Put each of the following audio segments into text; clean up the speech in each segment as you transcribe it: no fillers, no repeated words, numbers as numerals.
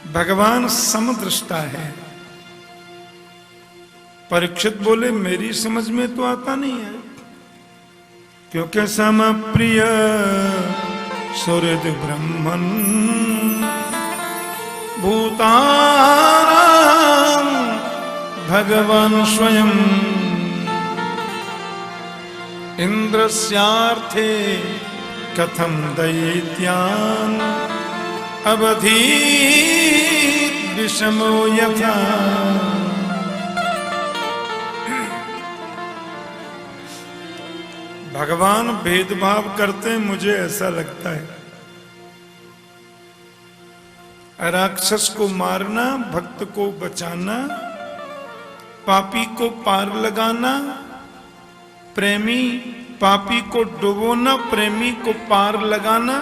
भगवान समदृष्टा है। परीक्षित बोले मेरी समझ में तो आता नहीं है, क्योंकि सम प्रिय सुहृद ब्रह्मन भूतानां भगवान स्वयं इंद्रस्यार्थे कथम दैत्यान् अवधीत विषमो यथा। भगवान भेदभाव करते मुझे ऐसा लगता है, राक्षस को मारना, भक्त को बचाना, पापी को पार लगाना, प्रेमी पापी को डुबोना, प्रेमी को पार लगाना,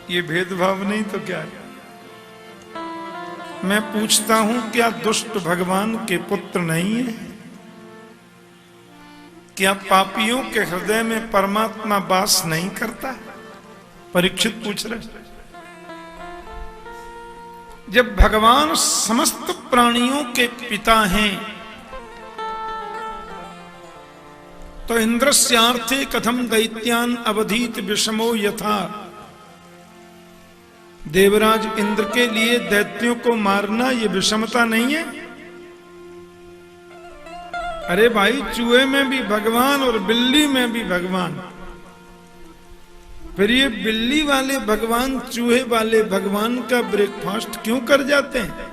ये भेदभाव नहीं तो क्या है? मैं पूछता हूं क्या दुष्ट भगवान के पुत्र नहीं है? क्या पापियों के हृदय में परमात्मा वास नहीं करता? परीक्षित पूछ रहे। जब भगवान समस्त प्राणियों के पिता हैं तो इंद्रस्यार्थे कथम दैत्यान अवधीत विषमो यथा। देवराज इंद्र के लिए दैत्यों को मारना ये विषमता नहीं है? अरे भाई, चूहे में भी भगवान और बिल्ली में भी भगवान, फिर ये बिल्ली वाले भगवान चूहे वाले भगवान का ब्रेकफास्ट क्यों कर जाते हैं?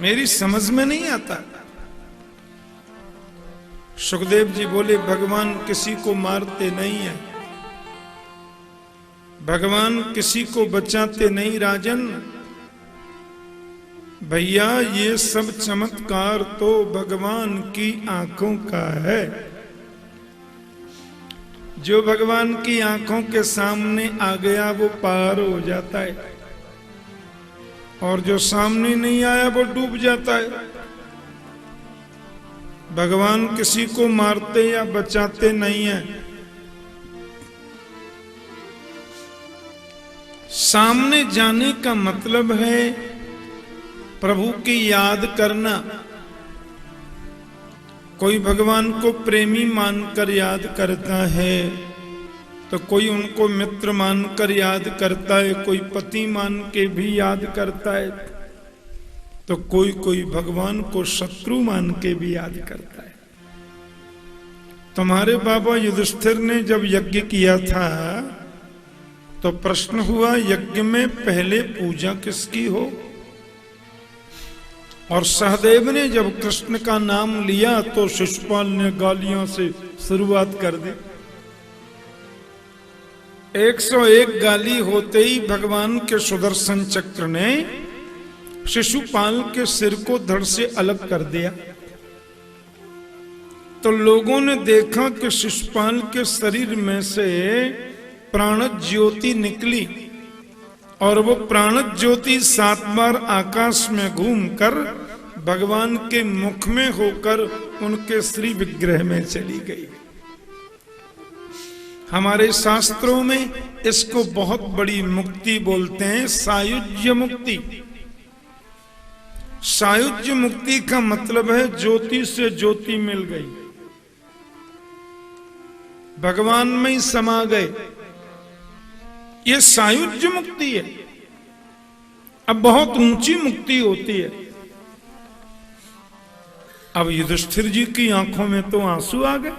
मेरी समझ में नहीं आता। सुखदेव जी बोले भगवान किसी को मारते नहीं है, भगवान किसी को बचाते नहीं राजन। भैया ये सब चमत्कार तो भगवान की आंखों का है। जो भगवान की आंखों के सामने आ गया वो पार हो जाता है, और जो सामने नहीं आया वो डूब जाता है। भगवान किसी को मारते या बचाते नहीं है। सामने जाने का मतलब है प्रभु की याद करना। कोई भगवान को प्रेमी मानकर याद करता है, तो कोई उनको मित्र मानकर याद करता है, कोई पति मान के भी याद करता है, तो कोई कोई भगवान को शत्रु मान के भी याद करता है। तुम्हारे बाबा युधिष्ठिर ने जब यज्ञ किया था तो प्रश्न हुआ यज्ञ में पहले पूजा किसकी हो? और सहदेव ने जब कृष्ण का नाम लिया तो शिशुपाल ने गालियों से शुरुआत कर दी। 101 गाली होते ही भगवान के सुदर्शन चक्र ने शिशुपाल के सिर को धड़ से अलग कर दिया। तो लोगों ने देखा कि शिशुपाल के शरीर में से प्राण ज्योति निकली, और वो प्राण ज्योति 7 बार आकाश में घूमकर भगवान के मुख में होकर उनके श्री विग्रह में चली गई। हमारे शास्त्रों में इसको बहुत बड़ी मुक्ति बोलते हैं, सायुज्य मुक्ति। सायुज्य मुक्ति का मतलब है ज्योति से ज्योति मिल गई, भगवान में ही समा गए। ये सायुज्य मुक्ति है। अब बहुत ऊंची मुक्ति होती है। अब युधिष्ठिर जी की आंखों में तो आंसू आ गए।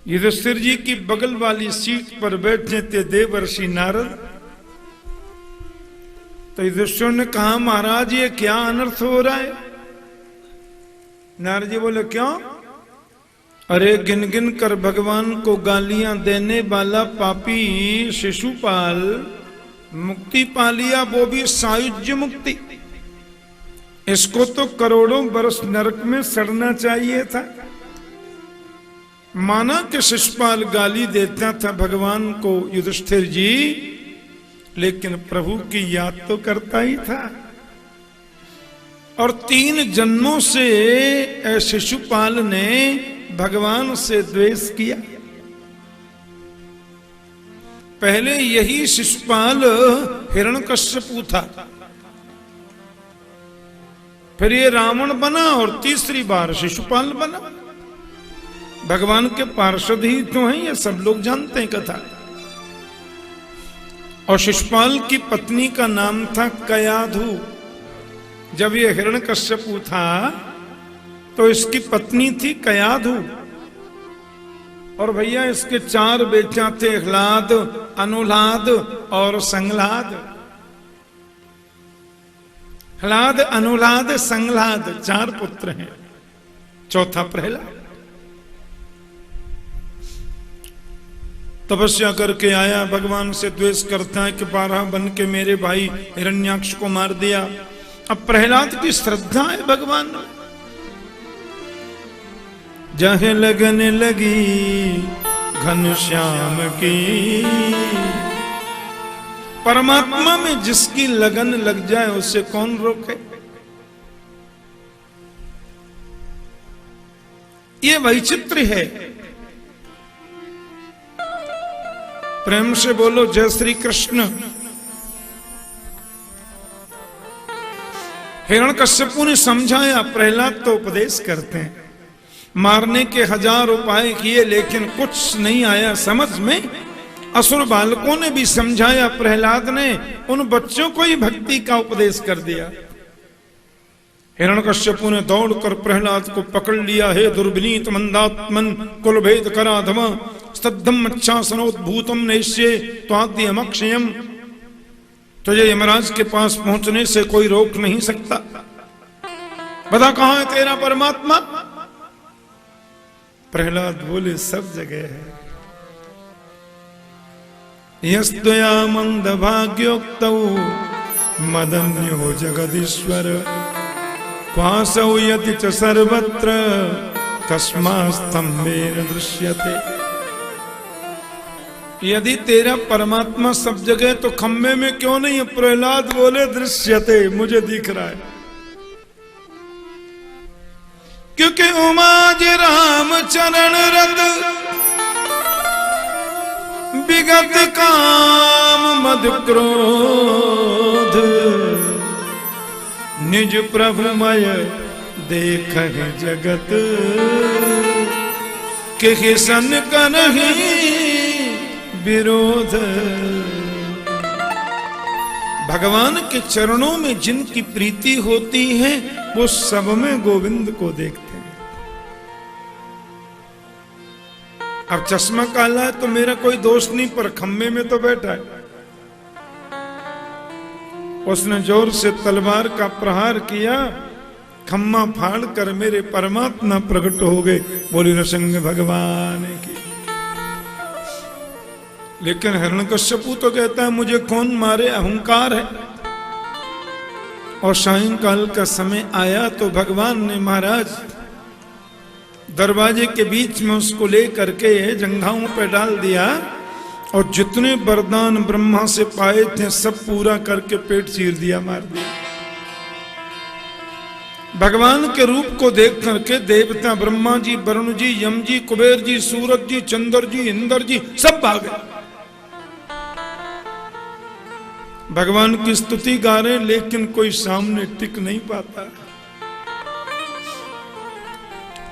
युधिष्ठिर जी की बगल वाली सीट पर बैठे थे देवर्षि नारद। तो युधिष्ठिर ने कहा महाराज ये क्या अनर्थ हो रहा है? नारद जी बोले क्यों? अरे गिन गिन कर भगवान को गालियां देने वाला पापी शिशुपाल मुक्ति पा लिया, वो भी सायुज्य मुक्ति। इसको तो करोड़ों वर्ष नरक में सड़ना चाहिए था। माना कि शिशुपाल गाली देता था भगवान को युधिष्ठिर जी, लेकिन प्रभु की याद तो करता ही था। और 3 जन्मों से शिशुपाल ने भगवान से द्वेष किया। पहले यही शिशुपाल हिरण्यकश्यपु था, फिर ये रावण बना और तीसरी बार शिशुपाल बना। भगवान के पार्षद ही तो हैं, ये सब लोग जानते हैं कथा। और शिशुपाल की पत्नी का नाम था कयाधु। जब ये हिरण्यकश्यपु था तो इसकी पत्नी थी कयाधु। और भैया इसके 4 बेटा थे, ह्लाद, अनुह्लाद और संह्लाद। ह्लाद, अनुह्लाद, संह्लाद 4 पुत्र हैं, चौथा प्रहलाद। तपस्या करके आया, भगवान से द्वेष करता है कि 12 बन के मेरे भाई हिरण्याक्ष को मार दिया। अब प्रहलाद की श्रद्धा है भगवान में। जहाँ लगन लगी घनश्याम की, परमात्मा में जिसकी लगन लग जाए उसे कौन रोके। ये वैचित्र्य है। प्रेम से बोलो जय श्री कृष्ण। हिरण्यकश्यपु ने समझाया, प्रहलाद तो उपदेश करते हैं। मारने के 1000 उपाय किए लेकिन कुछ नहीं आया समझ में। असुर बालकों ने भी समझाया, प्रहलाद ने उन बच्चों को ही भक्ति का उपदेश कर दिया। हिरण्यकश्यपु ने दौड़कर प्रहलाद को पकड़ लिया। हे दुर्विनीत मंदात्मन कुलभेद कराधम स्तब्धम अच्छासनोद्भूतम नैष्ये त्वाद्यमक्षयम्। तुझे यमराज के पास पहुंचने से कोई रोक नहीं सकता। बता कहां है तेरा परमात्मा। प्रहलाद बोले सब जगह है। यस्त्वया मंदभाग्योक्तौ मदन्यो जगदीश्वर क्वासौ यति च सर्वत्र तस्मास्तम्भेन दृश्यते। यदि तेरा परमात्मा सब जगह तो खम्भे में क्यों नहीं है। प्रहलाद बोले दृश्यते, मुझे दिख रहा है। क्योंकि उमाज राम चरण रत विगत काम मद क्रोध निज प्रभुमय देख जगत के सन कनहि विरोध। भगवान के चरणों में जिनकी प्रीति होती है वो सब में गोविंद को देखते हैं। अब चश्मा काला है तो मेरा कोई दोष नहीं, पर खम्भे में तो बैठा है। उसने जोर से तलवार का प्रहार किया, खम्मा फाड़ कर मेरे परमात्मा प्रकट हो गए। बोली नृसिंह भगवान की। लेकिन हिरण्यकश्यपु तो कहता है मुझे कौन मारे, अहंकार है। और सायंकाल का समय आया तो भगवान ने महाराज दरवाजे के बीच में उसको लेकर के जंघाओं पर डाल दिया और जितने वरदान ब्रह्मा से पाए थे सब पूरा करके पेट चीर दिया, मार दिया। भगवान के रूप को देख करके देवता ब्रह्मा जी, वरुण जी, यम जी, कुबेर जी, सूरज जी, चंद्र जी, इंद्र जी सब भाग गए। भगवान की स्तुति गा रहे लेकिन कोई सामने टिक नहीं पाता।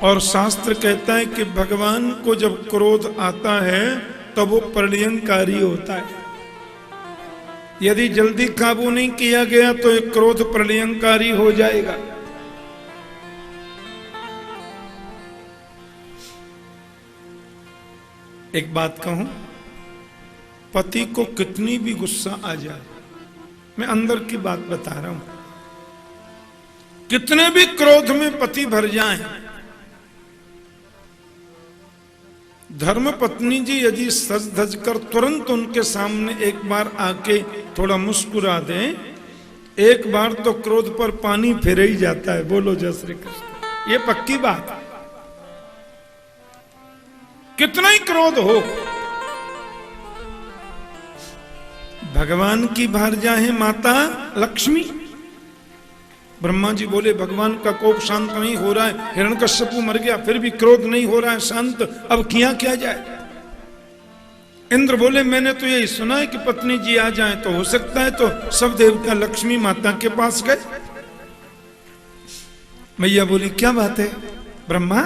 और शास्त्र कहता है कि भगवान को जब क्रोध आता है तो वो प्रलयंकारी होता है। यदि जल्दी काबू नहीं किया गया तो एक क्रोध प्रलयंकारी हो जाएगा। एक बात कहूं, पति को कितनी भी गुस्सा आ जाए, मैं अंदर की बात बता रहा हूं, कितने भी क्रोध में पति भर जाएं, धर्म पत्नी जी यदि सज धज कर तुरंत उनके सामने एक बार आके थोड़ा मुस्कुरा दें, एक बार तो क्रोध पर पानी फिर ही जाता है। बोलो जय श्री कृष्ण। ये पक्की बात। कितना ही क्रोध हो, भगवान की बाहर जाए माता लक्ष्मी। ब्रह्मा जी बोले भगवान का कोप शांत नहीं हो रहा है, हिरण्यकश्यपु मर गया फिर भी क्रोध नहीं हो रहा है शांत, अब किया क्या जाए। इंद्र बोले मैंने तो यही सुना है कि पत्नी जी आ जाए तो हो सकता है, तो सब देवता लक्ष्मी माता के पास गए। मैया बोली क्या बात है ब्रह्मा?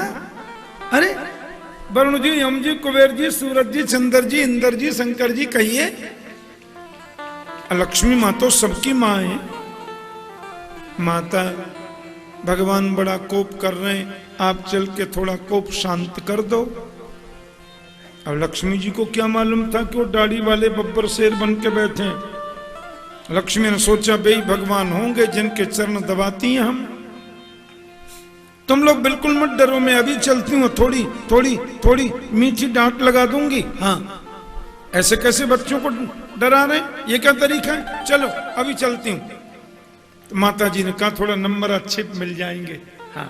अरे वरुण जी, यम जी, कुबेर जी, सूरज जी, चंद्र जी, इंद्र जी, शंकर जी, कहिए। लक्ष्मी माँ तो सबकी माँ है। माता भगवान बड़ा कोप कर रहे हैं, आप चल के थोड़ा कोप शांत कर दो। अब लक्ष्मी जी को क्या मालूम था कि वो दाढ़ी वाले बब्बर शेर बन के बैठे हैं। लक्ष्मी ने सोचा भाई भगवान होंगे जिनके चरण दबाती हैं हम। तुम लोग बिल्कुल मत डरो, मैं अभी चलती हूँ, थोड़ी थोड़ी थोड़ी मीठी डांट लगा दूंगी। हाँ, ऐसे कैसे बच्चों को डरा रहे, ये क्या तरीका है? चलो अभी चलती हूँ। तो माता जी ने कहा थोड़ा नंबर अच्छे मिल जाएंगे। हाँ,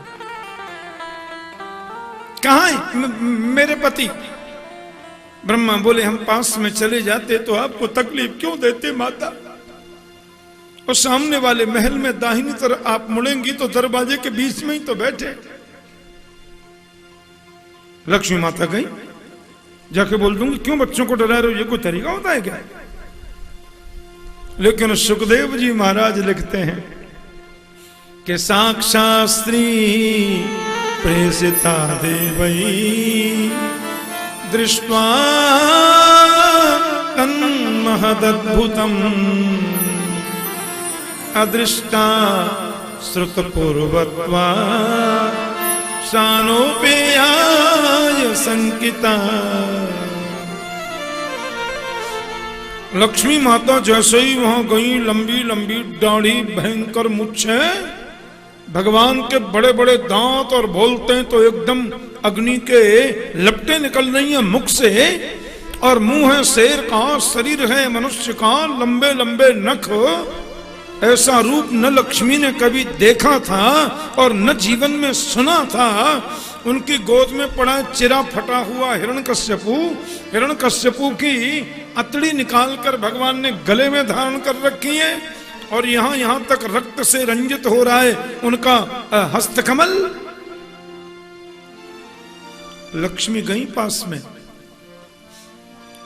कहाँ है मेरे पति? ब्रह्मा बोले हम पास में चले जाते तो आपको तकलीफ क्यों देते माता? और सामने वाले महल में दाहिनी तरफ आप मुड़ेंगी तो दरवाजे के बीच में ही तो बैठे। लक्ष्मी माता गई, जाके बोल दूंगी क्यों बच्चों को डरा रहे हो, ये कोई तरीका होता है क्या? लेकिन सुखदेव जी महाराज लिखते हैं कि साक्षात् श्री प्रेषिता देवई दृष्ट्वा तन्महदद्भुतम् अदृष्टा श्रुतपूर्वत्वा शानोपेयाय संकिता। लक्ष्मी माता जैसे ही वहां गई, लंबी लंबी दाढ़ी, भयंकर मुच्छे, भगवान के बड़े बड़े दांत, और बोलते हैं तो एकदम अग्नि के लपटें निकल रही हैं मुख से, और मुंह है शेर का, शरीर है मनुष्य का, लंबे लंबे नख। ऐसा रूप न लक्ष्मी ने कभी देखा था और न जीवन में सुना था। उनकी गोद में पड़ा चिरा फटा हुआ हिरण्यकश्यपु, हिरण्यकश्यपु की अतड़ी निकालकर भगवान ने गले में धारण कर रखी है, और यहां यहां तक रक्त से रंजित हो रहा है उनका हस्तकमल। लक्ष्मी गई पास में,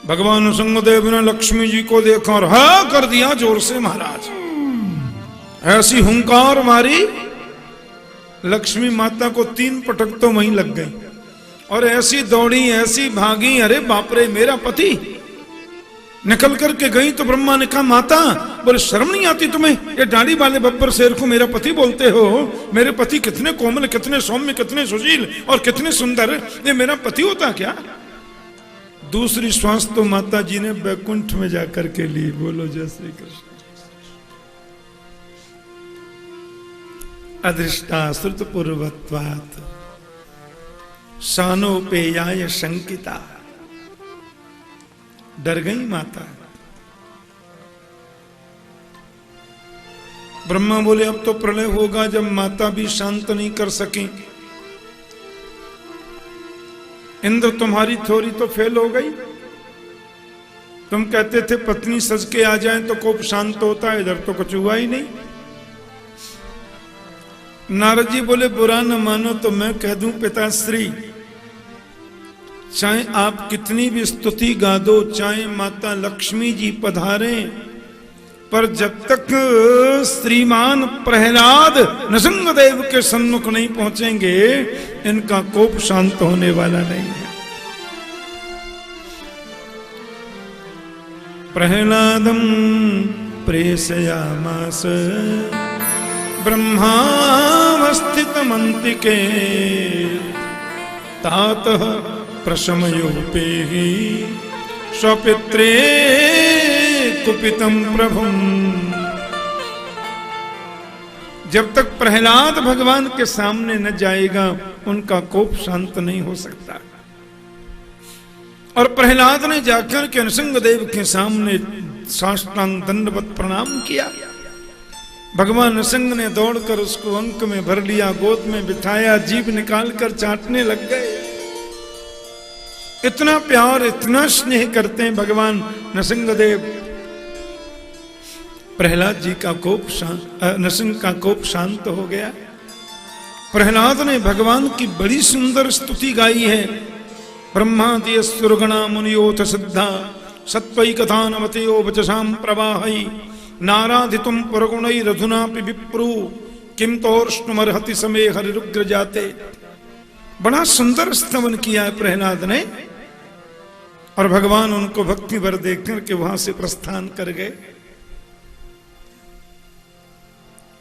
भगवान नृसिंहदेव ने लक्ष्मी जी को देखा और हा कर दिया जोर से महाराज, ऐसी हुंकार मारी, लक्ष्मी माता को 3 पटक तो वहीं लग गई, और ऐसी दौड़ी, ऐसी भागी, अरे बाप रे मेरा पति। निकल करके गई तो ब्रह्मा ने कहा माता, बोले शर्म नहीं आती तुम्हें? ये दाढ़ी वाले बब्बर शेर को मेरा पति बोलते हो? मेरे पति कितने कोमल, कितने सौम्य, कितने सुशील और कितने सुंदर, ये मेरा पति होता क्या? दूसरी श्वास तो माता जी ने बैकुंठ में जाकर के ली। बोलो जय श्री कृष्ण। अदृष्टा श्रुतपूर्वत्वात् शानोपेयाय शंकिता। डर गई माता। ब्रह्मा बोले अब तो प्रलय होगा जब माता भी शांत नहीं कर सकी। इंद्र तुम्हारी थोड़ी तो फेल हो गई। तुम कहते थे पत्नी सज के आ जाए तो कोप शांत होता है, इधर तो कुछ हुआ ही नहीं। नारद जी बोले बुरा न मानो तो मैं कह दूं पिताश्री, चाहे आप कितनी भी स्तुति गा दो, चाहे माता लक्ष्मी जी पधारे, पर जब तक श्रीमान प्रहलाद नृसिंहदेव के सन्मुख नहीं पहुंचेंगे इनका कोप शांत होने वाला नहीं है। प्रहलादं प्रेषयामास ब्रह्मावस्थितमन्तिके तातः प्रशमयोपेहि स्वपित्रे कुपितं प्रभुं। जब तक प्रहलाद भगवान के सामने न जाएगा उनका कोप शांत नहीं हो सकता। और प्रहलाद ने जाकर के नृसिंहदेव के सामने साष्टांग दंडवत प्रणाम किया। भगवान नृसिंह ने दौड़कर उसको अंक में भर लिया, गोद में बिठाया, जीभ निकालकर चाटने लग गए। इतना प्यार, इतना स्नेह करते हैं भगवान नृसिंहदेव। प्रहलाद जी का कोप शांत, नृसिंह का कोप शांत हो गया। प्रहलाद ने भगवान की बड़ी सुंदर स्तुति गाई है। ब्रह्मादि सुरगणा मुनियोथ सिद्धा सत्वई कथा नवतयो वचसाम प्रवाहई नाराधितुम पुरगुणई रधुनापि विप्रु किम तोर्ष्णुमर्हति समय हरिरुग्र जाते। बड़ा सुंदर स्तवन किया है प्रहलाद ने, और भगवान उनको भक्ति भर देख करके वहां से प्रस्थान कर गए।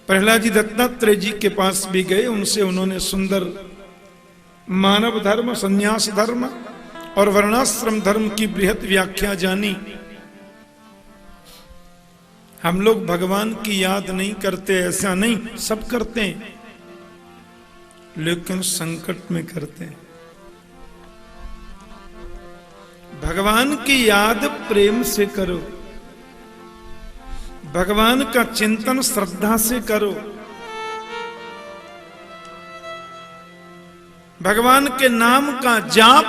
प्रहलाद जी दत्तात्रेय जी के पास भी गए, उनसे उन्होंने सुंदर मानव धर्म, संन्यास धर्म और वर्णाश्रम धर्म की बृहत व्याख्या जानी। हम लोग भगवान की याद नहीं करते ऐसा नहीं, सब करते हैं, लेकिन संकट में करते हैं। भगवान की याद प्रेम से करो, भगवान का चिंतन श्रद्धा से करो, भगवान के नाम का जाप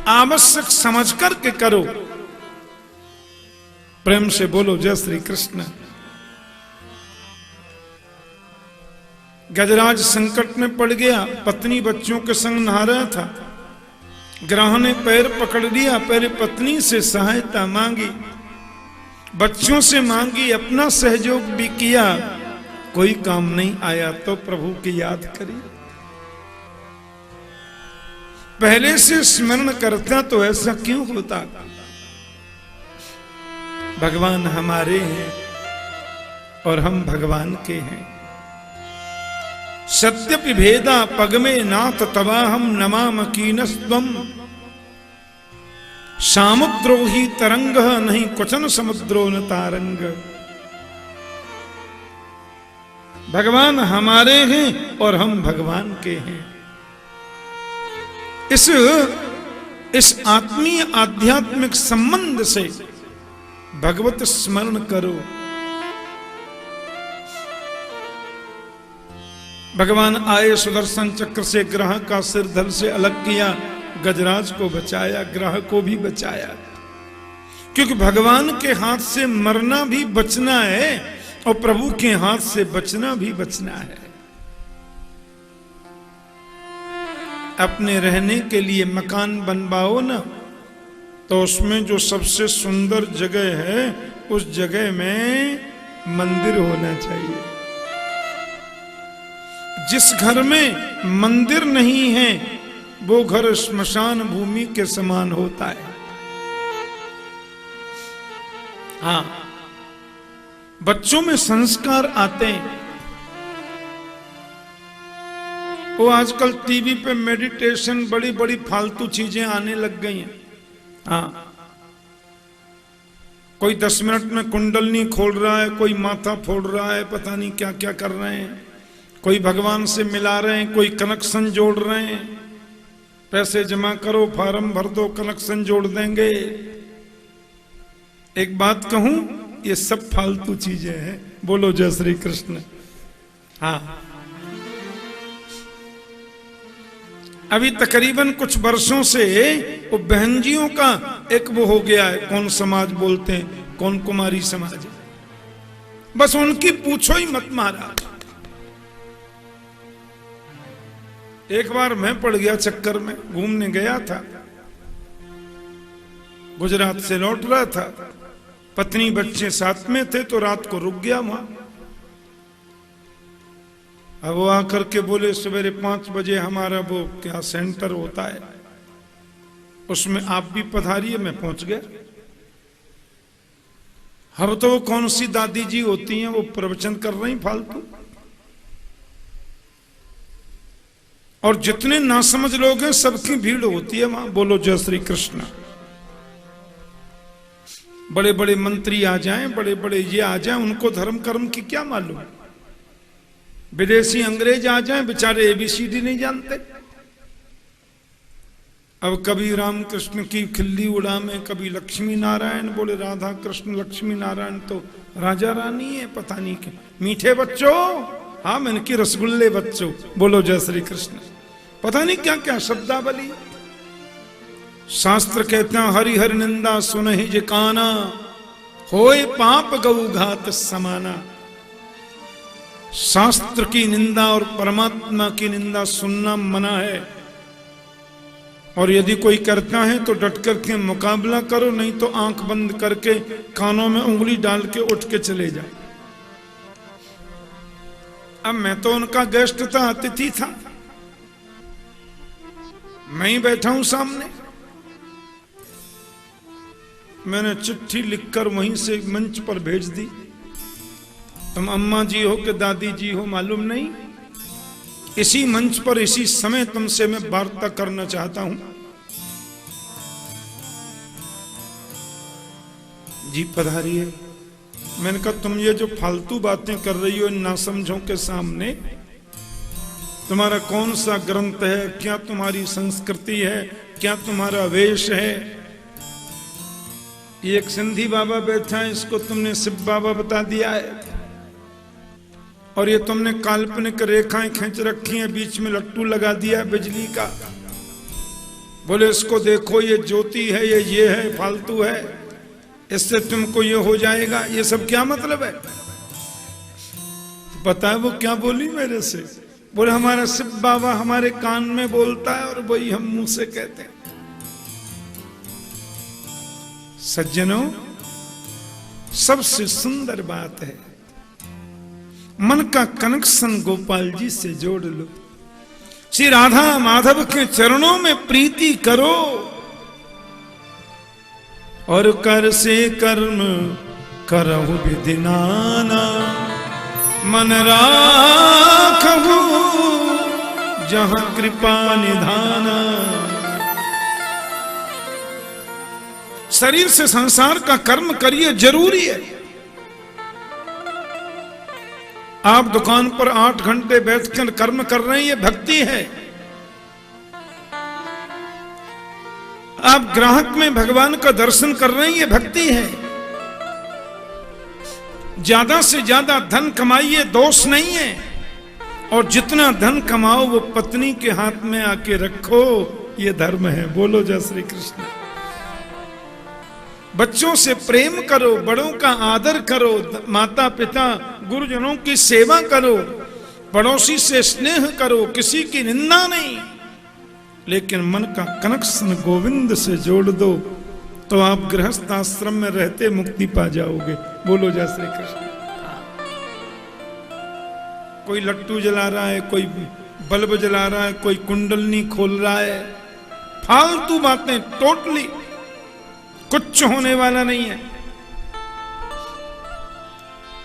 आवश्यक समझ करके करो। प्रेम से बोलो जय श्री कृष्ण। गजराज संकट में पड़ गया, पत्नी बच्चों के संग नहा रहा था, ग्रह ने पैर पकड़ लिया, पहले पत्नी से सहायता मांगी, बच्चों से मांगी, अपना सहयोग भी किया, कोई काम नहीं आया तो प्रभु की याद करी। पहले से स्मरण करता तो ऐसा क्यों होता। भगवान हमारे हैं और हम भगवान के हैं। सत्यपि भेदा पगमे नाथ तवाहम नमाम कीनस्त्वम सामुद्रो ही तरंग नहीं क्वचन समुद्रो न तारंग। भगवान हमारे हैं और हम भगवान के हैं। इस आत्मीय आध्यात्मिक संबंध से भगवत स्मरण करो। भगवान आए, सुदर्शन चक्र से ग्रह का सिर धड़ से अलग किया, गजराज को बचाया, ग्रह को भी बचाया, क्योंकि भगवान के हाथ से मरना भी बचना है और प्रभु के हाथ से बचना भी बचना है। अपने रहने के लिए मकान बनवाओ ना, तो उसमें जो सबसे सुंदर जगह है उस जगह में मंदिर होना चाहिए। जिस घर में मंदिर नहीं है वो घर श्मशान भूमि के समान होता है। हाँ, बच्चों में संस्कार आते हैं। वो आजकल टीवी पे मेडिटेशन, बड़ी बड़ी फालतू चीजें आने लग गई हैं। हाँ, कोई 10 मिनट में कुंडलनी खोल रहा है, कोई माथा फोड़ रहा है, पता नहीं क्या क्या कर रहे हैं, कोई भगवान से मिला रहे हैं, कोई कनेक्शन जोड़ रहे हैं। पैसे जमा करो, फार्म भर दो, कनेक्शन जोड़ देंगे। एक बात कहूं, ये सब फालतू चीजें हैं। बोलो जय श्री कृष्ण। हाँ, अभी तकरीबन कुछ वर्षों से वो बहनजियों का एक वो हो गया है, कौन समाज बोलते हैं, कौन कुमारी समाज, बस उनकी पूछो ही मत मारा। एक बार मैं पड़ गया चक्कर में, घूमने गया था, गुजरात से लौट रहा था, पत्नी बच्चे साथ में थे, तो रात को रुक गया वहां। अब वो आकर के बोले सवेरे 5 बजे हमारा वो क्या सेंटर होता है, उसमें आप भी पधारिए। मैं पहुंच गया। अब तो वो कौन सी दादी जी होती हैं, वो प्रवचन कर रही फालतू, और जितने नासमझ लोग हैं सबकी भीड़ होती है वहां। बोलो जय श्री कृष्ण। बड़े बड़े मंत्री आ जाएं, बड़े बड़े ये आ जाएं, उनको धर्म कर्म की क्या मालूम। विदेशी अंग्रेज आ जाएं, बेचारे ABCD नहीं जानते। अब कभी रामकृष्ण की खिल्ली उड़ा में, कभी लक्ष्मी नारायण, बोले राधा कृष्ण लक्ष्मी नारायण तो राजा रानी है, पता नहीं क्या। मीठे बच्चों, हाँ मैंने की रसगुल्ले बच्चों। बोलो जय श्री कृष्ण। पता नहीं क्या क्या शब्दावली। शास्त्र कहते हैं हरि हरि निंदा सुनहि जे काना, होए पाप गौ घात समाना। शास्त्र की निंदा और परमात्मा की निंदा सुनना मना है, और यदि कोई करता है तो डट करके मुकाबला करो, नहीं तो आंख बंद करके कानों में उंगली डाल के उठ के चले जाओ। अब मैं तो उनका गेस्ट था, अतिथि था, मैं ही बैठा हूं सामने। मैंने चिट्ठी लिखकर वहीं से मंच पर भेज दी। तुम अम्मा जी हो कि दादी जी हो मालूम नहीं, इसी मंच पर इसी समय तुमसे मैं वार्ता करना चाहता हूं। जी पधारिए। मैंने कहा तुम ये जो फालतू बातें कर रही हो इन नासमझों के सामने, तुम्हारा कौन सा ग्रंथ है, क्या तुम्हारी संस्कृति है, क्या तुम्हारा वेश है? ये एक सिंधी बाबा बैठा है, इसको तुमने शिव बाबा बता दिया है, और ये तुमने काल्पनिक रेखाएं खींच रखी हैं, बीच में लट्टू लगा दिया बिजली का। बोले इसको देखो ये ज्योति है, ये है, फालतू है, इससे तुमको ये हो जाएगा। ये सब क्या मतलब है? पता है वो क्या बोली मेरे से? बोले हमारा शिव बाबा हमारे कान में बोलता है और वही हम मुंह से कहते हैं। सज्जनों, सबसे सुंदर बात है, मन का कनेक्शन गोपाल जी से जोड़ लो। श्री राधा माधव के चरणों में प्रीति करो और कर से कर्म करहु विधि नाना, मन राखहु जहां कृपा निधाना। शरीर से संसार का कर्म करिए, जरूरी है। आप दुकान पर 8 घंटे बैठकर कर्म कर रहे हैं, ये भक्ति है। आप ग्राहक में भगवान का दर्शन कर रहे हैं, ये भक्ति है। ज्यादा से ज्यादा धन कमाइए, दोष नहीं है, और जितना धन कमाओ वो पत्नी के हाथ में आके रखो, ये धर्म है। बोलो जय श्री कृष्ण। बच्चों से प्रेम करो, बड़ों का आदर करो, माता पिता गुरुजनों की सेवा करो, पड़ोसी से स्नेह करो, किसी की निंदा नहीं, लेकिन मन का कनेक्शन गोविंद से जोड़ दो तो आप गृहस्थ आश्रम में रहते मुक्ति पा जाओगे। बोलो जय श्री कृष्ण। कोई लट्टू जला रहा है, कोई बल्ब जला रहा है, कोई कुंडलनी खोल रहा है, फालतू बातें, टोटली कुछ होने वाला नहीं है।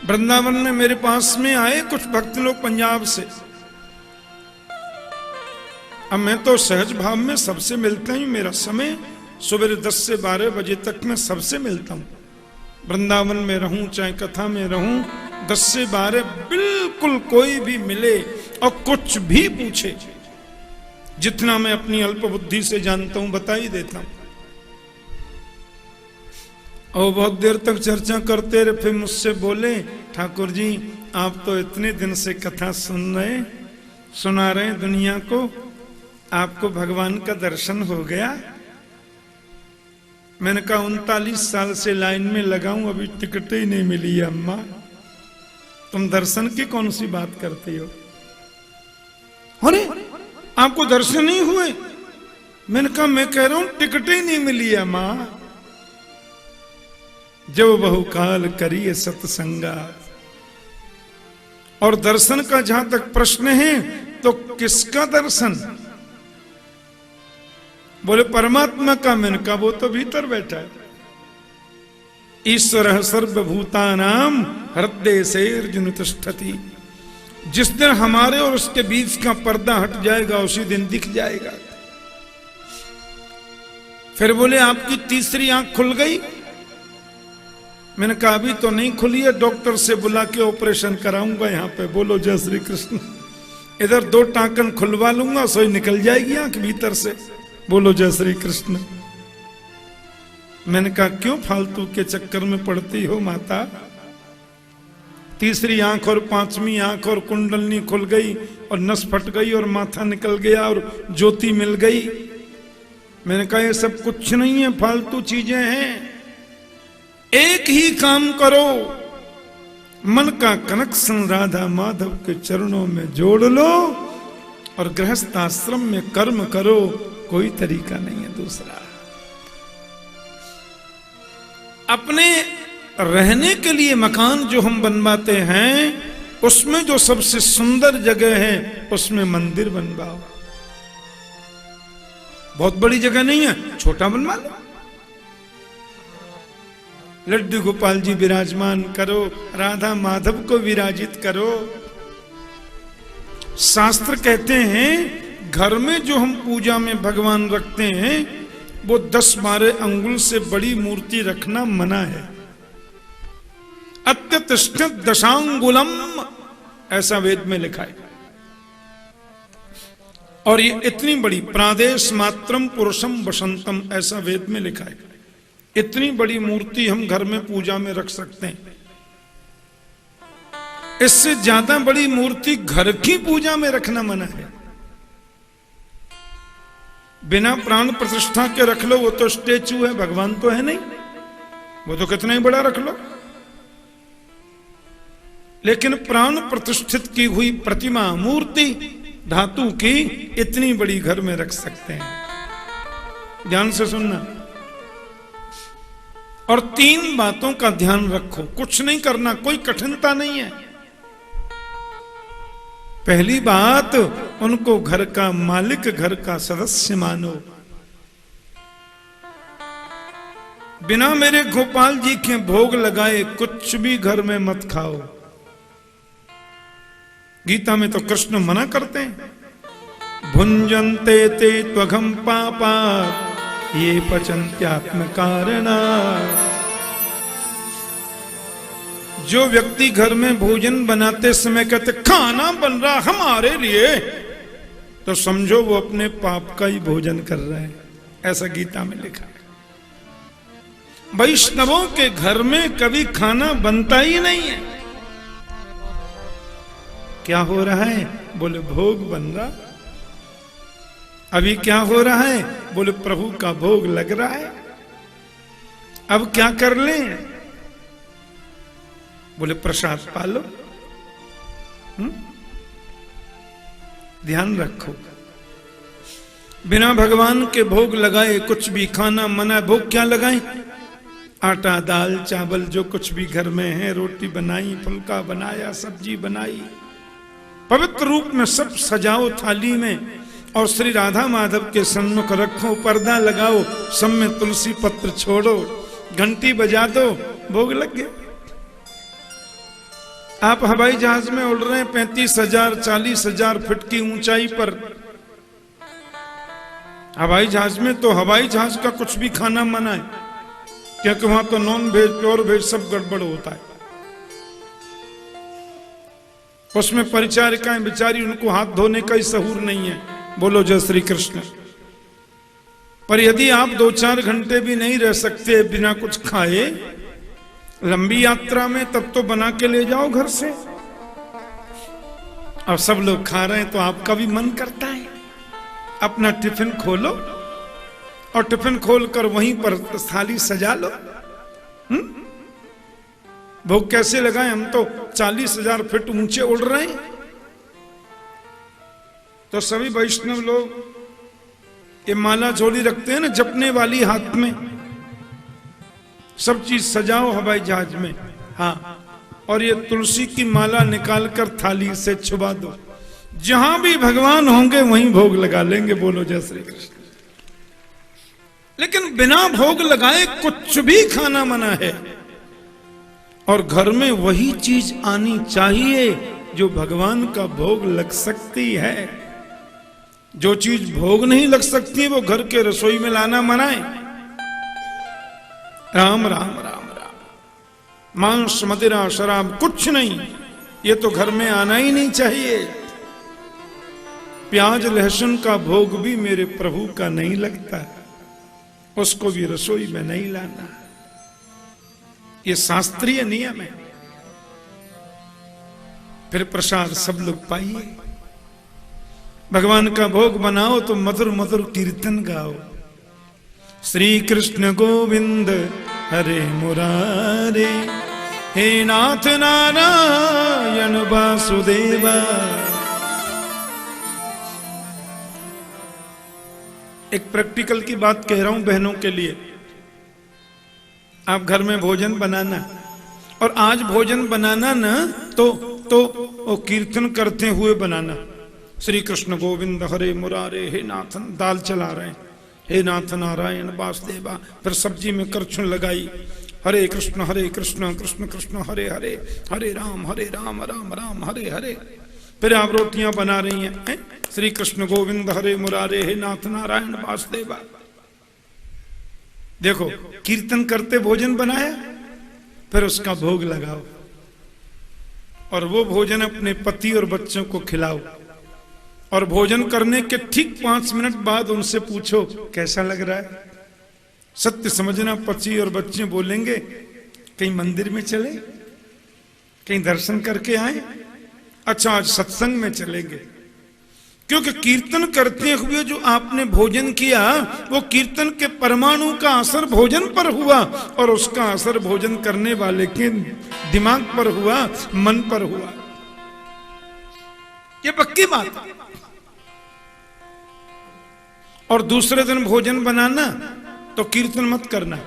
वृंदावन में मेरे पास में आए कुछ भक्त लोग पंजाब से। अब मैं तो सहज भाव में सबसे मिलता हूं, मेरा समय सुबह 10 से 12 बजे तक मैं सबसे मिलता हूं। वृंदावन में रहूं चाहे कथा में रहूं, 10 से 12 बिल्कुल कोई भी मिले और कुछ भी पूछे, जितना मैं अपनी अल्प बुद्धि से जानता हूं बता ही देता हूं। और बहुत देर तक चर्चा करते रहे, फिर मुझसे बोले ठाकुर जी आप तो इतने दिन से कथा सुना रहे दुनिया को, आपको भगवान का दर्शन हो गया? मैंने कहा 39 साल से लाइन में लगा हूं, अभी टिकट ही नहीं मिली है अम्मा। तुम दर्शन की कौन सी बात करती हो? अरे आपको दर्शन नहीं हुए? मैंने कहा मैं कह रहा हूं टिकट ही नहीं मिली है मां। जब बहुकाल करिए सत्संगा। और दर्शन का जहां तक प्रश्न है तो किसका दर्शन? बोले परमात्मा का। मैंने कहा वो तो भीतर बैठा है। ईश्वर सर्वभूतानाम हृदय से अर्जुन तिष्ठति। जिस दिन हमारे और उसके बीच का पर्दा हट जाएगा उसी दिन दिख जाएगा। फिर बोले आपकी तीसरी आंख खुल गई? मैंने कहा अभी तो नहीं खुली है, डॉक्टर से बुला के ऑपरेशन कराऊंगा यहाँ पे। बोलो जय श्री कृष्ण। इधर 2 टांकन खुलवा लूंगा, सोई निकल जाएगी आंख भीतर से। बोलो जय श्री कृष्ण। मैंने कहा क्यों फालतू के चक्कर में पड़ती हो माता? तीसरी आंख और 5वीं आंख और कुंडलनी खुल गई और नस फट गई और माथा निकल गया और ज्योति मिल गई। मैंने कहा ये सब कुछ नहीं है, फालतू चीजें हैं। एक ही काम करो, मन का कनेक्शन राधा माधव के चरणों में जोड़ लो और गृहस्थ आश्रम में कर्म करो। कोई तरीका नहीं है दूसरा। अपने रहने के लिए मकान जो हम बनवाते हैं, उसमें जो सबसे सुंदर जगह है उसमें मंदिर बनवाओ। बहुत बड़ी जगह नहीं है, छोटा बनवा लो। लड्डू गोपाल जी विराजमान करो, राधा माधव को विराजित करो। शास्त्र कहते हैं घर में जो हम पूजा में भगवान रखते हैं वो 10-12 अंगुल से बड़ी मूर्ति रखना मना है। अत्यतिष्ठित दशांगुलम, ऐसा वेद में लिखा है। और ये इतनी बड़ी, प्रादेश मात्रम पुरुषम वसंतम, ऐसा वेद में लिखा है। इतनी बड़ी मूर्ति हम घर में पूजा में रख सकते हैं। इससे ज्यादा बड़ी मूर्ति घर की पूजा में रखना मना है। बिना प्राण प्रतिष्ठा के रख लो, वो तो स्टेचू है, भगवान तो है नहीं, वो तो कितना ही बड़ा रख लो। लेकिन प्राण प्रतिष्ठित की हुई प्रतिमा, मूर्ति धातु की, इतनी बड़ी घर में रख सकते हैं। ध्यान से सुनना। और 3 बातों का ध्यान रखो, कुछ नहीं करना, कोई कठिनता नहीं है। पहली बात, उनको घर का मालिक, घर का सदस्य मानो। बिना मेरे गोपाल जी के भोग लगाए कुछ भी घर में मत खाओ। गीता में तो कृष्ण मना करते हैं, भुंजन्ते ते त्वघम पापा ये पचन्त्यात्म कारणा। जो व्यक्ति घर में भोजन बनाते समय कहते खाना बन रहा हमारे लिए, तो समझो वो अपने पाप का ही भोजन कर रहा है। ऐसा गीता में लिखा है। वैष्णवों के घर में कभी खाना बनता ही नहीं है। क्या हो रहा है? बोले भोग बन रहा। अभी क्या हो रहा है? बोले प्रभु का भोग लग रहा है। अब क्या कर लें? बोले प्रसाद पालो। ध्यान रखो, बिना भगवान के भोग लगाए कुछ भी खाना मना। भोग क्या लगाएं? आटा, दाल, चावल, जो कुछ भी घर में है, रोटी बनाई, फुल्का बनाया, सब्जी बनाई, पवित्र रूप में सब सजाओ थाली में, और श्री राधा माधव के सन्मुख रखो, पर्दा लगाओ, सब में तुलसी पत्र छोड़ो, घंटी बजा दो, भोग लग गया। आप हवाई जहाज में उड़ रहे हैं 35,000 40,000 फीट की ऊंचाई पर। हवाई जहाज में तो हवाई जहाज का कुछ भी खाना मना है, क्योंकि वहां तो नॉन वेज प्योर वेज सब गड़बड़ होता है। उसमें परिचारिकाएं बेचारी, उनको हाथ धोने का ही सहूर नहीं है। बोलो जय श्री कृष्ण। पर यदि आप 2-4 घंटे भी नहीं रह सकते बिना कुछ खाए लंबी यात्रा में, तब तो बना के ले जाओ घर से। अब सब लोग खा रहे हैं तो आपका भी मन करता है, अपना टिफिन खोलो और टिफिन खोलकर वहीं पर थाली सजा लो। भोग कैसे लगाए? हम तो 40,000 फीट ऊंचे उड़ रहे हैं। तो सभी वैष्णव लोग ये माला झोली रखते हैं ना, जपने वाली, हाथ में सब चीज सजाओ हवाई जहाज में। हाँ, और ये तुलसी की माला निकालकर थाली से छुपा दो। जहां भी भगवान होंगे वहीं भोग लगा लेंगे। बोलो जय श्री कृष्ण। लेकिन बिना भोग लगाए कुछ भी खाना मना है। और घर में वही चीज आनी चाहिए जो भगवान का भोग लग सकती है। जो चीज भोग नहीं लग सकती वो घर के रसोई में लाना मना है। राम राम राम राम, मांस, मदिरा, शराब कुछ नहीं, ये तो घर में आना ही नहीं चाहिए। प्याज लहसुन का भोग भी मेरे प्रभु का नहीं लगता, उसको भी रसोई में नहीं लाना। ये शास्त्रीय नियम है। फिर प्रसाद सब लोग पाइए। भगवान का भोग बनाओ तो मधुर मधुर कीर्तन गाओ। श्री कृष्ण गोविंद हरे मुरारे, हे नाथ नारायण वासुदेवा। एक प्रैक्टिकल की बात कह रहा हूं बहनों के लिए। आप घर में भोजन बनाना, और आज भोजन बनाना ना तो वो कीर्तन करते हुए बनाना। श्री कृष्ण गोविंद हरे मुरारे, हे नाथ, दाल चला रहे हैं, हे नाथ नारायण वासुदेवा, फिर सब्जी में करछुन लगाई, हरे कृष्ण कृष्ण कृष्ण हरे हरे, हरे राम राम राम हरे हरे। फिर आप रोटियां बना रही हैं, श्री कृष्ण गोविंद हरे मुरारे, हे नाथ नारायण वासुदेवा। देखो, कीर्तन करते भोजन बनाया, फिर उसका भोग लगाओ, और वो भोजन अपने पति और बच्चों को खिलाओ, और भोजन करने के ठीक 5 मिनट बाद उनसे पूछो कैसा लग रहा है। सत्य समझना, पति और बच्चे बोलेंगे कहीं मंदिर में चले, कहीं दर्शन करके आए, अच्छा आज सत्संग में चलेंगे। क्योंकि कीर्तन करते हुए जो आपने भोजन किया, वो कीर्तन के परमाणु का असर भोजन पर हुआ, और उसका असर भोजन करने वाले के दिमाग पर हुआ, मन पर हुआ। ये पक्की बात। और दूसरे दिन भोजन बनाना तो कीर्तन मत करना,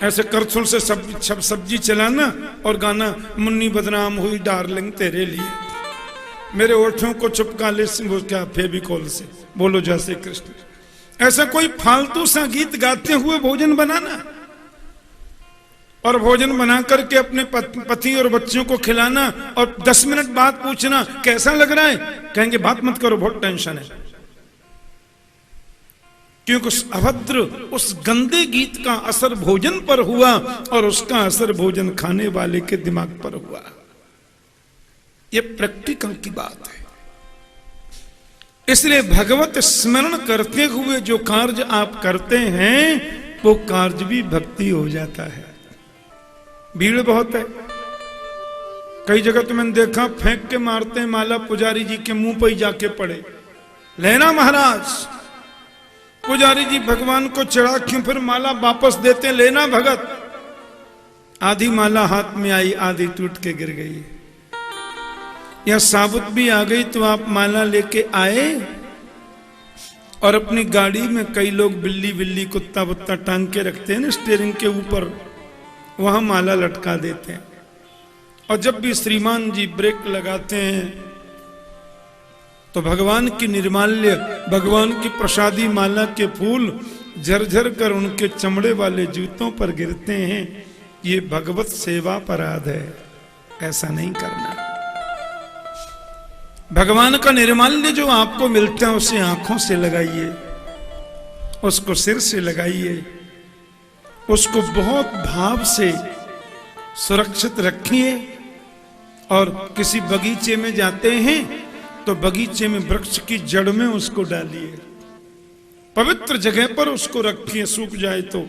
ऐसे करछुल से सब्जी चलाना और गाना मुन्नी बदनाम हुई डार्लिंग तेरे लिए, मेरे ओठों को चिपका ले वो क्या फेविकोल से, बोलो जय श्री कृष्ण। ऐसा कोई फालतू सा गीत गाते हुए भोजन बनाना, और भोजन बना करके अपने पति और बच्चों को खिलाना, और 10 मिनट बाद पूछना कैसा लग रहा है, कहेंगे बात मत करो बहुत टेंशन है। क्योंकि उस अभद्र, उस गंदे गीत का असर भोजन पर हुआ, और उसका असर भोजन खाने वाले के दिमाग पर हुआ। यह प्रैक्टिकल की बात है। इसलिए भगवत स्मरण करते हुए जो कार्य आप करते हैं, वो कार्य भी भक्ति हो जाता है। भीड़ बहुत है, कई जगह तो मैंने देखा फेंक के मारते हैं माला, पुजारी जी के मुंह पर ही जाके पड़े, लेना महाराज। पुजारी जी भगवान को चढ़ा क्यों, फिर माला वापस देते, लेना भगत। आधी माला हाथ में आई, आधी टूट के गिर गई, या साबुत भी आ गई तो आप माला लेके आए, और अपनी गाड़ी में कई लोग बिल्ली बिल्ली कुत्ता बुत्ता टांग के रखते हैं ना स्टीयरिंग के ऊपर, वहां माला लटका देते हैं। और जब भी श्रीमान जी ब्रेक लगाते हैं तो भगवान की निर्माल्य, भगवान की प्रसादी माला के फूल झरझर कर उनके चमड़े वाले जूतों पर गिरते हैं। ये भगवत सेवा अपराध है, ऐसा नहीं करना। भगवान का निर्माल्य जो आपको मिलता है उसे आंखों से लगाइए, उसको सिर से लगाइए, उसको बहुत भाव से सुरक्षित रखिए। और किसी बगीचे में जाते हैं तो बगीचे में वृक्ष की जड़ में उसको डालिए, पवित्र जगह पर उसको रखिए, सूख जाए तो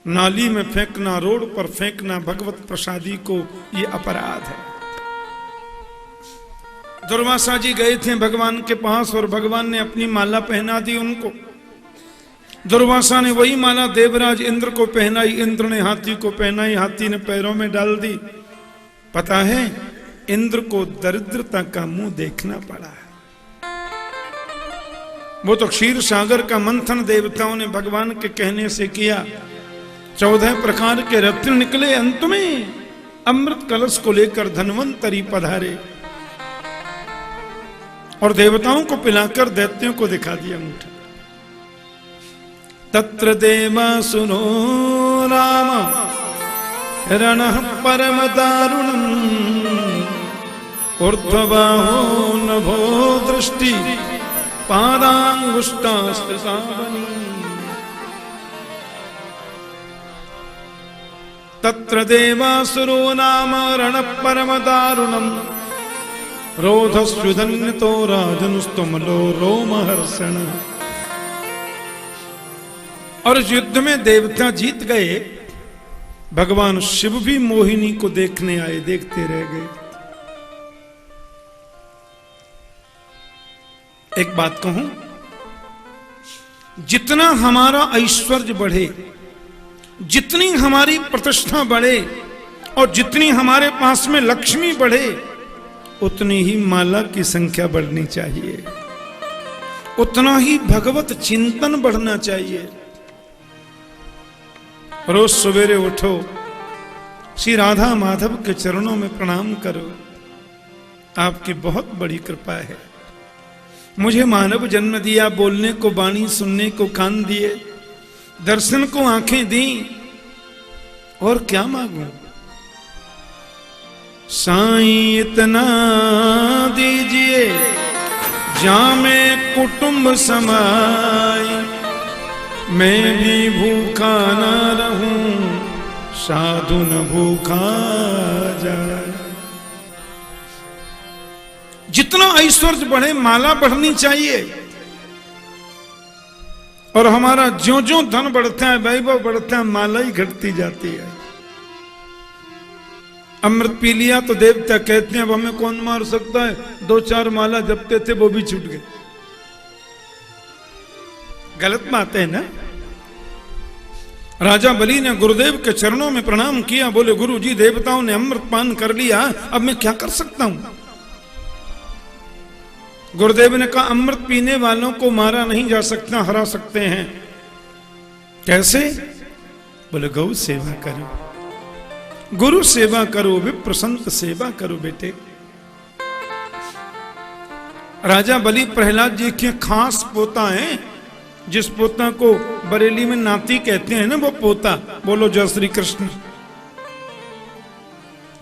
नाली में फेंकना, रोड पर फेंकना भगवत प्रसादी को ये अपराध है। दुर्वासा जी गए थे भगवान के पास और भगवान ने अपनी माला पहना दी उनको। दुर्वासा ने वही माला देवराज इंद्र को पहनाई, इंद्र ने हाथी को पहनाई, हाथी ने पैरों में डाल दी। पता है इंद्र को दरिद्रता का मुंह देखना पड़ा है। वो तो क्षीर सागर का मंथन देवताओं ने भगवान के कहने से किया। 14 प्रकार के रत्न निकले, अंत में अमृत कलश को लेकर धन्वंतरी पधारे और देवताओं को पिलाकर दैत्यों को दिखा दिया मुठा। तत्र देवा सुनो राम रणः परम दारुणम् ऊर्ध्वबाहो नभो दृष्टि पादांगुष्ठास्त्रसावनी। तत्र देवासुरो नाम रणः परम दारुणम् रोधस्युदन्यतो राजनुस्तुमलो रोमहर्षण। और इस युद्ध में देवता जीत गए। भगवान शिव भी मोहिनी को देखने आए, देखते रह गए। एक बात कहूं, जितना हमारा ऐश्वर्य बढ़े, जितनी हमारी प्रतिष्ठा बढ़े और जितनी हमारे पास में लक्ष्मी बढ़े, उतनी ही माला की संख्या बढ़नी चाहिए। उतना ही भगवत चिंतन बढ़ना चाहिए। रोज सवेरे उठो, श्री राधा माधव के चरणों में प्रणाम करो। आपकी बहुत बड़ी कृपा है, मुझे मानव जन्म दिया, बोलने को वाणी, सुनने को कान दिए, दर्शन को आंखें दी, और क्या मांगू। साईं इतना दीजिए जामे कुटुंब समाई, मैं भी भूखा न रहूं, साधु न भूखा जाए। जितना ऐश्वर्य बढ़े माला बढ़नी चाहिए, और हमारा ज्यों ज्यों धन बढ़ता है, वैभव बढ़ता है, माला ही घटती जाती है। अमृत पी लिया तो देवता कहते हैं अब हमें कौन मार सकता है, 2-4 माला जपते थे वो भी छूट गए। गलत बात है ना। राजा बलि ने गुरुदेव के चरणों में प्रणाम किया, बोले गुरु जी देवताओं ने अमृत पान कर लिया, अब मैं क्या कर सकता हूं। गुरुदेव ने कहा अमृत पीने वालों को मारा नहीं जा सकता, हरा सकते हैं। कैसे? बोले गौ सेवा करो, गुरु सेवा करो, विप्र संत सेवा करो बेटे। राजा बलि प्रहलाद जी के खास पोता हैं, जिस पोता को बरेली में नाती कहते हैं ना, वो पोता। बोलो जय श्री कृष्ण।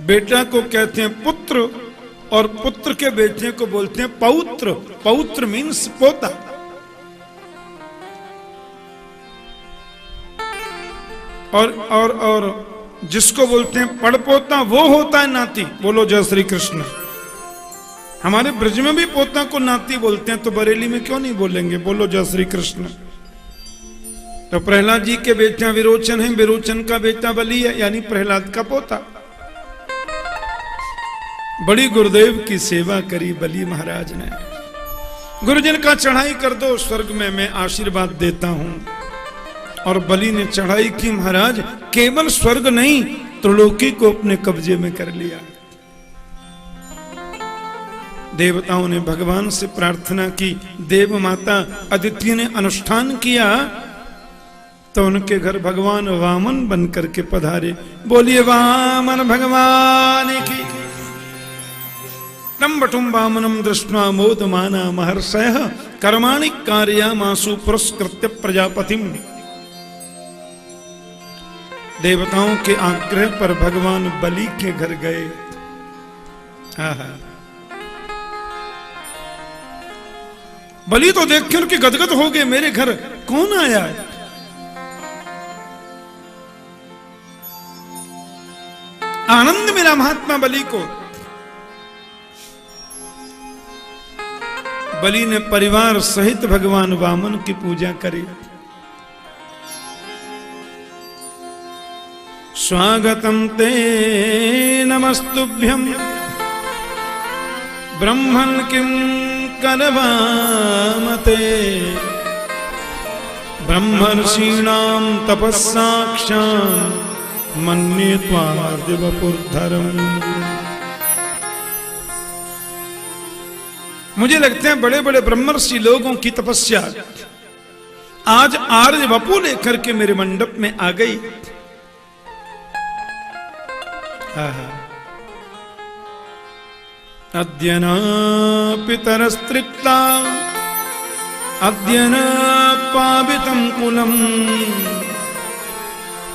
बेटा को कहते हैं पुत्र, और पुत्र के बेटे को बोलते हैं पौत्र। पौत्र मीन्स पोता। और जिसको बोलते हैं पड़पोता, वो होता है नाती। बोलो जय श्री कृष्ण। हमारे ब्रज में भी पोता को नाती बोलते हैं, तो बरेली में क्यों नहीं बोलेंगे? बोलो जय श्री कृष्ण। तो प्रहलाद जी के बेटा विरोचन है, विरोचन का बेटा बलि है, यानी प्रहलाद का पोता। बड़ी गुरुदेव की सेवा करी बलि महाराज ने। गुरुजन का चढ़ाई कर दो, स्वर्ग में मैं आशीर्वाद देता हूं। और बलि ने चढ़ाई की महाराज, केवल स्वर्ग नहीं त्रिलोकी को अपने कब्जे में कर लिया। देवताओं ने भगवान से प्रार्थना की, देव माता अदिति ने अनुष्ठान किया, तो उनके घर भगवान वामन बनकर के पधारे। बोलिए वामन भगवान की। तम बटुम वामनम दृष्ट्वा मोदमाना महर्षयः कर्माणि कारयामासु पुरस्कृत्य प्रजापतिम। देवताओं के आग्रह पर भगवान बलि के घर गए। बलि तो देखकर के गदगद हो गए, मेरे घर कौन आया है। आनंद मिला महात्मा बलि को। बलि ने परिवार सहित भगवान वामन की पूजा करी। स्वागतम ते नमस्तुभ्यं ब्रह्मन् किं करवामते, ब्रह्मर्षीणां तपस्साक्षान् मन्ये त्वादिवपुर्धरम्। मुझे लगते हैं बड़े बड़े ब्रह्मर्षि लोगों की तपस्या आज आर्य वपु लेकर के मेरे मंडप में आ गई। अद्य न पितरस्तृप्ता अद्य न पावितं कुलम्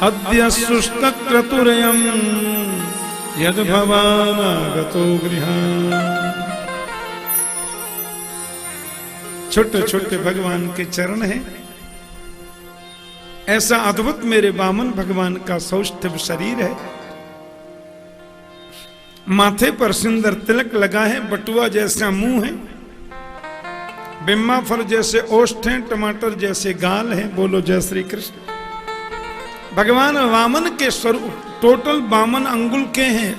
अद्य सुष्टक्रतुरयम् यद् भवान् आगतो गृहान्। छोटे छोटे भगवान के चरण हैं। ऐसा अद्भुत मेरे वामन भगवान का सौष्ठव शरीर है। माथे पर सुंदर तिलक लगा है, बटुआ जैसा मुंह है, बिम्मा फल जैसे ओष्ठ हैं, टमाटर जैसे गाल हैं। बोलो जय श्री कृष्ण। भगवान वामन के स्वरूप टोटल 52 अंगुल के हैं।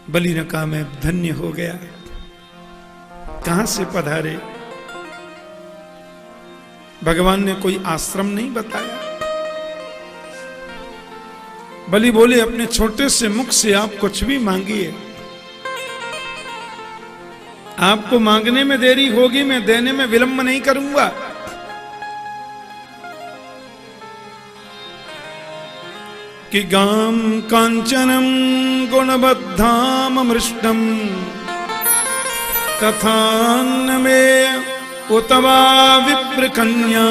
बलि ने कहा मैं धन्य हो गया। कहां से पधारे? भगवान ने कोई आश्रम नहीं बताया। बलि बोले अपने छोटे से मुख से आप कुछ भी मांगिए, आपको मांगने में देरी होगी, मैं देने में विलंब नहीं करूंगा। कि गाम कांचनम गुणबद्धाम अमृष्टम तथान्न में उतवा विप्र कन्या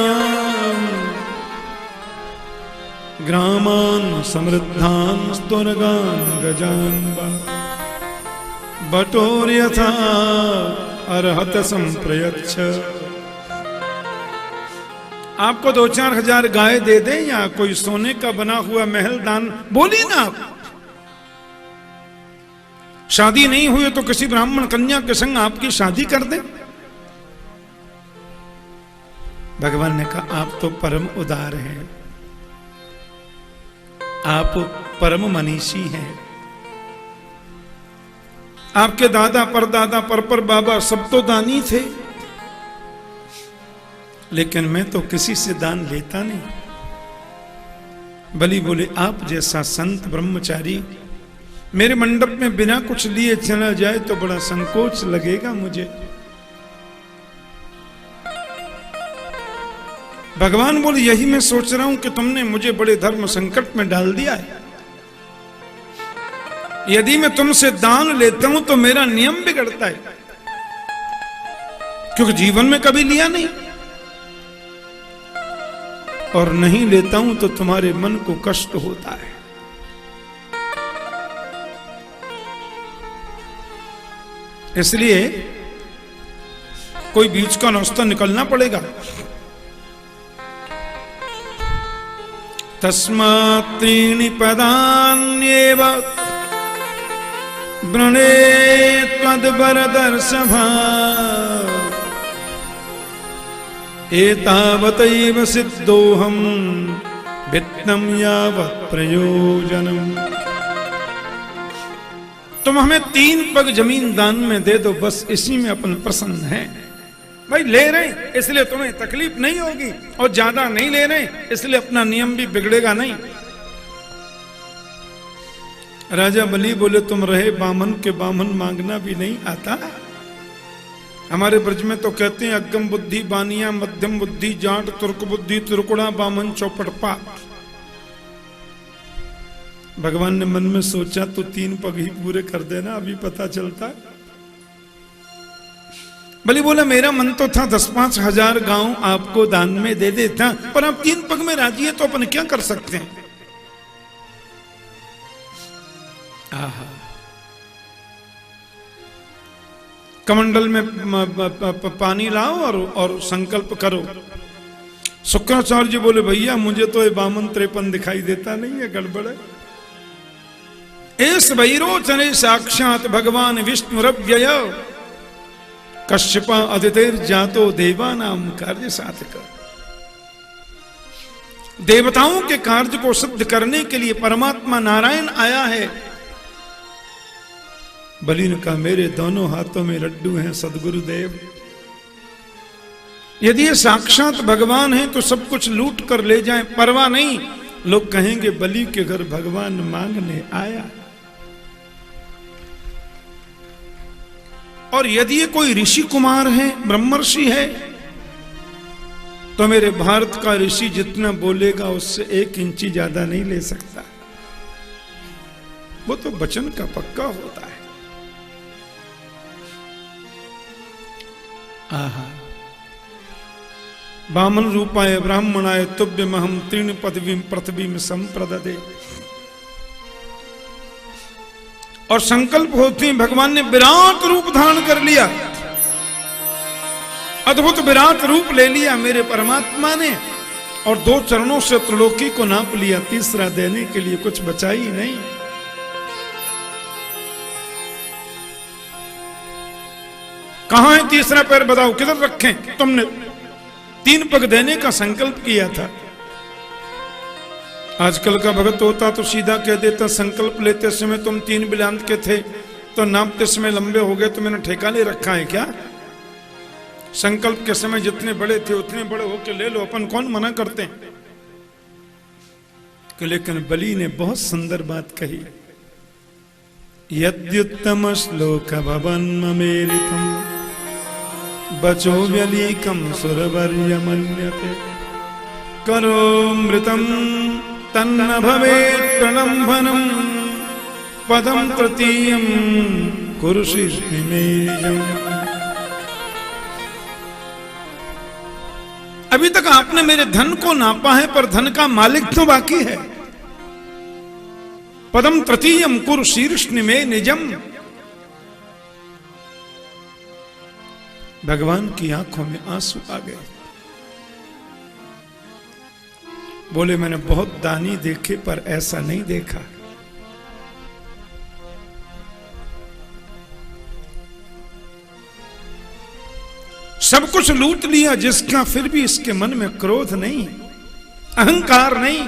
ग्रामान समृद्धान स्तुरगान गजान बटोर यथा अर्हत संप्रयच्छ। आपको 2-4 हजार गाय दे दे या कोई सोने का बना हुआ महल दान, बोलिए ना आप। शादी नहीं हुई तो किसी ब्राह्मण कन्या के संग आपकी शादी कर दे। भगवान ने कहा आप तो परम उदार हैं, आप परम मनीषी हैं। आपके दादा परदादा पर बाबा सब तो दानी थे, लेकिन मैं तो किसी से दान लेता नहीं। बलि बोले आप जैसा संत ब्रह्मचारी मेरे मंडप में बिना कुछ लिए चला जाए तो बड़ा संकोच लगेगा मुझे। भगवान बोले यही मैं सोच रहा हूं कि तुमने मुझे बड़े धर्म संकट में डाल दिया है। यदि मैं तुमसे दान लेता हूं तो मेरा नियम बिगड़ता है, क्योंकि जीवन में कभी लिया नहीं, और नहीं लेता हूं तो तुम्हारे मन को कष्ट होता है। इसलिए कोई बीच का रास्ता निकलना पड़ेगा। तस्मात् त्रीणि पदान्येव वृणे त्वद्वरदर्शभा एतावतैव सिद्धोऽहं वित्तं यावत् प्रयोजनम्। तुम हमें 3 पग जमीन दान में दे दो, बस इसी में अपन प्रसन्न हैं। भाई ले रहे इसलिए तुम्हें तकलीफ नहीं होगी, और ज्यादा नहीं ले रहे इसलिए अपना नियम भी बिगड़ेगा नहीं। राजा बलि बोले तुम रहे बामन के बामन मांगना भी नहीं आता। हमारे ब्रज में तो कहते हैं अगम बुद्धि बानिया, मध्यम बुद्धि जाट, तुर्क बुद्धि तुर्कुड़ा, बामन चौपड़ पाट। भगवान ने मन में सोचा तो 3 पग ही पूरे कर देना, अभी पता चलता। बलि बोला मेरा मन तो था 10-5 हजार गांव आपको दान में दे देता, पर आप 3 पग में राजी है तो अपन क्या कर सकते हैं। आहा, कमंडल में पानी लाओ और संकल्प करो। शुक्राचार्य जी बोले भैया मुझे तो ये बामन 53 दिखाई देता नहीं है, गड़बड़ है। एस वैरोचने साक्षात भगवान विष्णुरव्यय कश्यपा अदितेर जातो देवानाम कार्य साधक। देवताओं के कार्य को सिद्ध करने के लिए परमात्मा नारायण आया है। बलि ने कहा मेरे दोनों हाथों में लड्डू हैं सदगुरुदेव, यदि ये साक्षात भगवान है तो सब कुछ लूट कर ले जाएं, परवाह नहीं। लोग कहेंगे बलि के घर भगवान मांगने आया। और यदि ये कोई ऋषि कुमार है, ब्रह्मर्षि है, तो मेरे भारत का ऋषि जितना बोलेगा उससे 1 इंची ज्यादा नहीं ले सकता। वो तो वचन का पक्का होता है। आहा, बामन रूपाय ब्राह्मणाय तुभ्यमहं 3 पदवीं पृथ्वीं संप्रददे। और संकल्प होते ही भगवान ने विराट रूप धारण कर लिया, अद्भुत विराट रूप ले लिया मेरे परमात्मा ने, और 2 चरणों से त्रिलोकी को नाप लिया। तीसरा देने के लिए कुछ बचा ही नहीं। कहां है तीसरा पैर बताओ, किधर रखें? तुमने 3 पग देने का संकल्प किया था। आजकल का भगत होता तो सीधा कह देता संकल्प लेते समय तुम 3 बिलांत के थे तो नापते समय लंबे हो गए तो मैंने ठेका ले रखा है क्या? संकल्प के समय जितने बड़े थे उतने बड़े होके ले लो, अपन कौन मना करते हैं। लेकिन बलि ने बहुत सुंदर बात कही, यद्युत्तम श्लोक भवन ममेरितम बचो व्यलीकं सुरवर्यमन्यते करो मृतं तन्न भवेत् प्रणम्भनं पदं तृतीयं कुरु शीर्ष्णिमेयम्। अभी तक आपने मेरे धन को नापा है, पर धन का मालिक तो बाकी है। पदम तृतीयम कुरु शीर्ष्णिमे निजम। भगवान की आंखों में आंसू आ गए। बोले मैंने बहुत दानी देखे पर ऐसा नहीं देखा। सब कुछ लूट लिया जिसका, फिर भी इसके मन में क्रोध नहीं, अहंकार नहीं।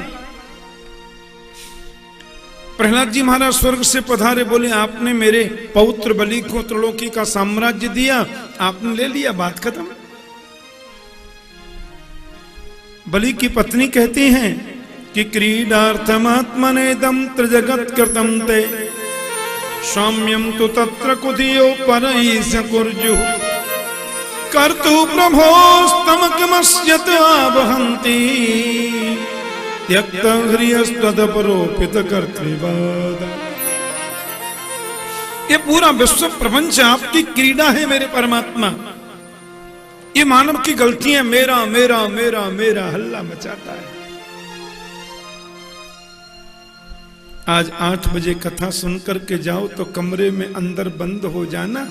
प्रहलाद जी महाराज स्वर्ग से पधारे, बोले आपने मेरे पौत्र बलि को त्रिलोकी का साम्राज्य दिया, आपने ले लिया, बात खत्म। बलि की पत्नी कहती हैं कि क्रीडार्थमात्मनेदं त्रिजगत् कृतं ते सौम्यं तु तत्र कुधियो परैष कुर्जुः कर्तु प्रभोस्तमकमस्यत आवहन्ति त्यक्त ह्रियस्तदपरोपित कर्तृवाद। ये पूरा विश्व प्रपंच आपकी क्रीड़ा है मेरे परमात्मा। ये मानव की गलतियां मेरा मेरा मेरा मेरा हल्ला मचाता है। आज 8 बजे कथा सुनकर के जाओ तो कमरे में अंदर बंद हो जाना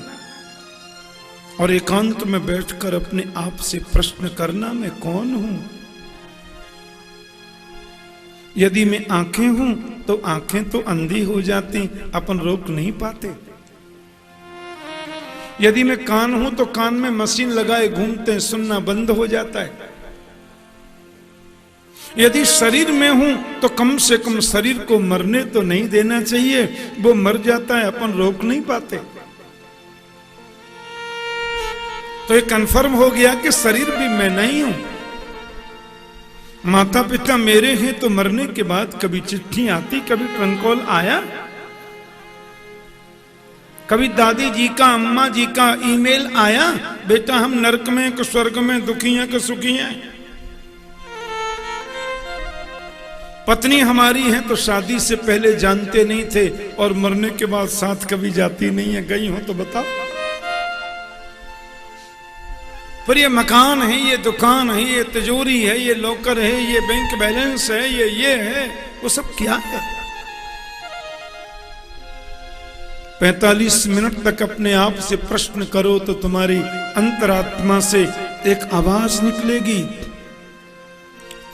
और एकांत में बैठकर अपने आप से प्रश्न करना, मैं कौन हूं? यदि मैं आंखें हूं तो आंखें तो अंधी हो जाती, अपन रोक नहीं पाते। यदि मैं कान हूं तो कान में मशीन लगाए घूमते, सुनना बंद हो जाता है। यदि शरीर में हूं तो कम से कम शरीर को मरने तो नहीं देना चाहिए, वो मर जाता है, अपन रोक नहीं पाते। तो ये कंफर्म हो गया कि शरीर भी मैं नहीं हूं। माता पिता मेरे हैं तो मरने के बाद कभी चिट्ठी आती, कभी ट्रंक कॉल आया, कभी दादी जी का अम्मा जी का ईमेल आया, बेटा हम नरक में कि स्वर्ग में, दुखी हैं कि सुखी हैं। पत्नी हमारी है तो शादी से पहले जानते नहीं थे और मरने के बाद साथ कभी जाती नहीं है। गई हो तो बताओ। फिर ये मकान है, ये दुकान है, ये तिजोरी है, ये लॉकर है, ये बैंक बैलेंस है, ये है, वो सब क्या है? 45 मिनट तक अपने आप से प्रश्न करो तो तुम्हारी अंतरात्मा से एक आवाज निकलेगी,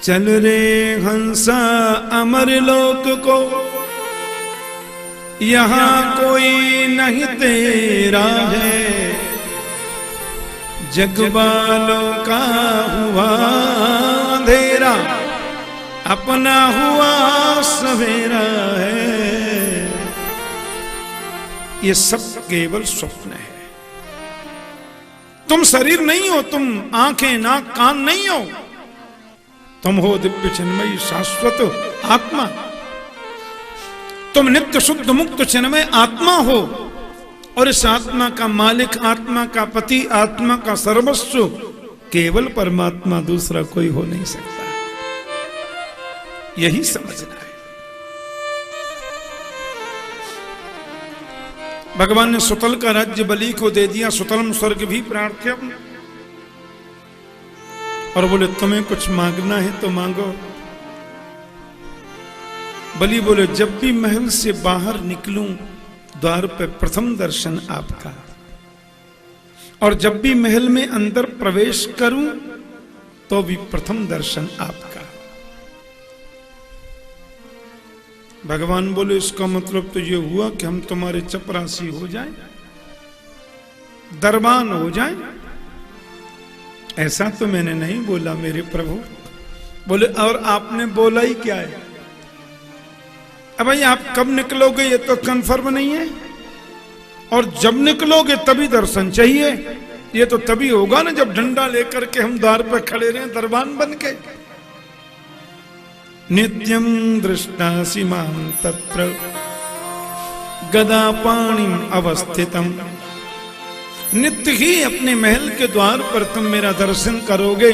चल रे हंसा अमर लोक को, यहां कोई नहीं तेरा है, जग वालों का हुआ अंधेरा, अपना हुआ सवेरा है। ये सब केवल स्वप्न है। तुम शरीर नहीं हो, तुम आंखें नाक कान नहीं हो, तुम हो दिव्य चिन्मयी शाश्वत आत्मा। तुम नित्य शुद्ध मुक्त चिन्मय आत्मा हो और इस आत्मा का मालिक, आत्मा का पति, आत्मा का सर्वस्व केवल परमात्मा, दूसरा कोई हो नहीं सकता। यही समझना है। भगवान ने सुतल का राज्य बलि को दे दिया, सुतलम स्वर्ग भी प्रार्थ्यम, और बोले तुम्हें कुछ मांगना है तो मांगो। बलि बोले जब भी महल से बाहर निकलूं द्वार पे प्रथम दर्शन आपका, और जब भी महल में अंदर प्रवेश करूं तो भी प्रथम दर्शन आपका। भगवान बोले इसका मतलब तो ये हुआ कि हम तुम्हारे चपरासी हो जाएं, दरबान हो जाएं? ऐसा तो मैंने नहीं बोला मेरे प्रभु। बोले और आपने बोला ही क्या है? अब भाई आप कब निकलोगे ये तो कंफर्म नहीं है, और जब निकलोगे तभी दर्शन चाहिए। ये तो तभी होगा ना जब डंडा लेकर के हम द्वार पर खड़े रहे दरबान बन के। नित्यं दृष्टासि मां तत्र गदा पाणिम अवस्थितम नित्य ही अपने महल के द्वार पर तुम मेरा दर्शन करोगे,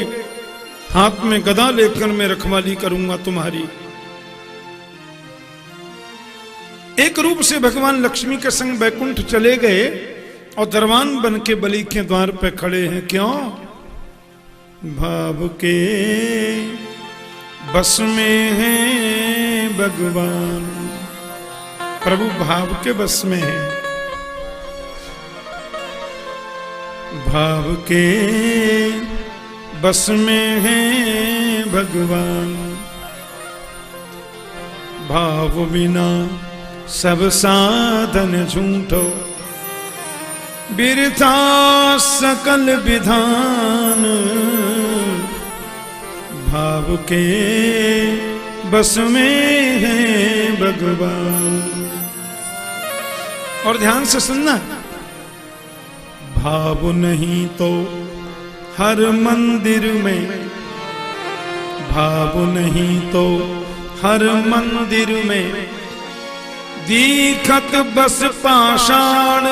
हाथ में गदा लेकर मैं रखवाली करूंगा तुम्हारी। एक रूप से भगवान लक्ष्मी के संग बैकुंठ चले गए और दरबान बन के बलि के द्वार पे खड़े हैं। क्यों? भाव के बस में है भगवान, प्रभु भाव के बस में है। भाव के बस में है भगवान, भाव बिना सब साधन झूठो, बिरथा सकल विधान। भाव के बस में है भगवान। और ध्यान से सुनना, भाव नहीं तो हर मंदिर में, भाव नहीं तो हर मंदिर में, दीखत बस पाषाण,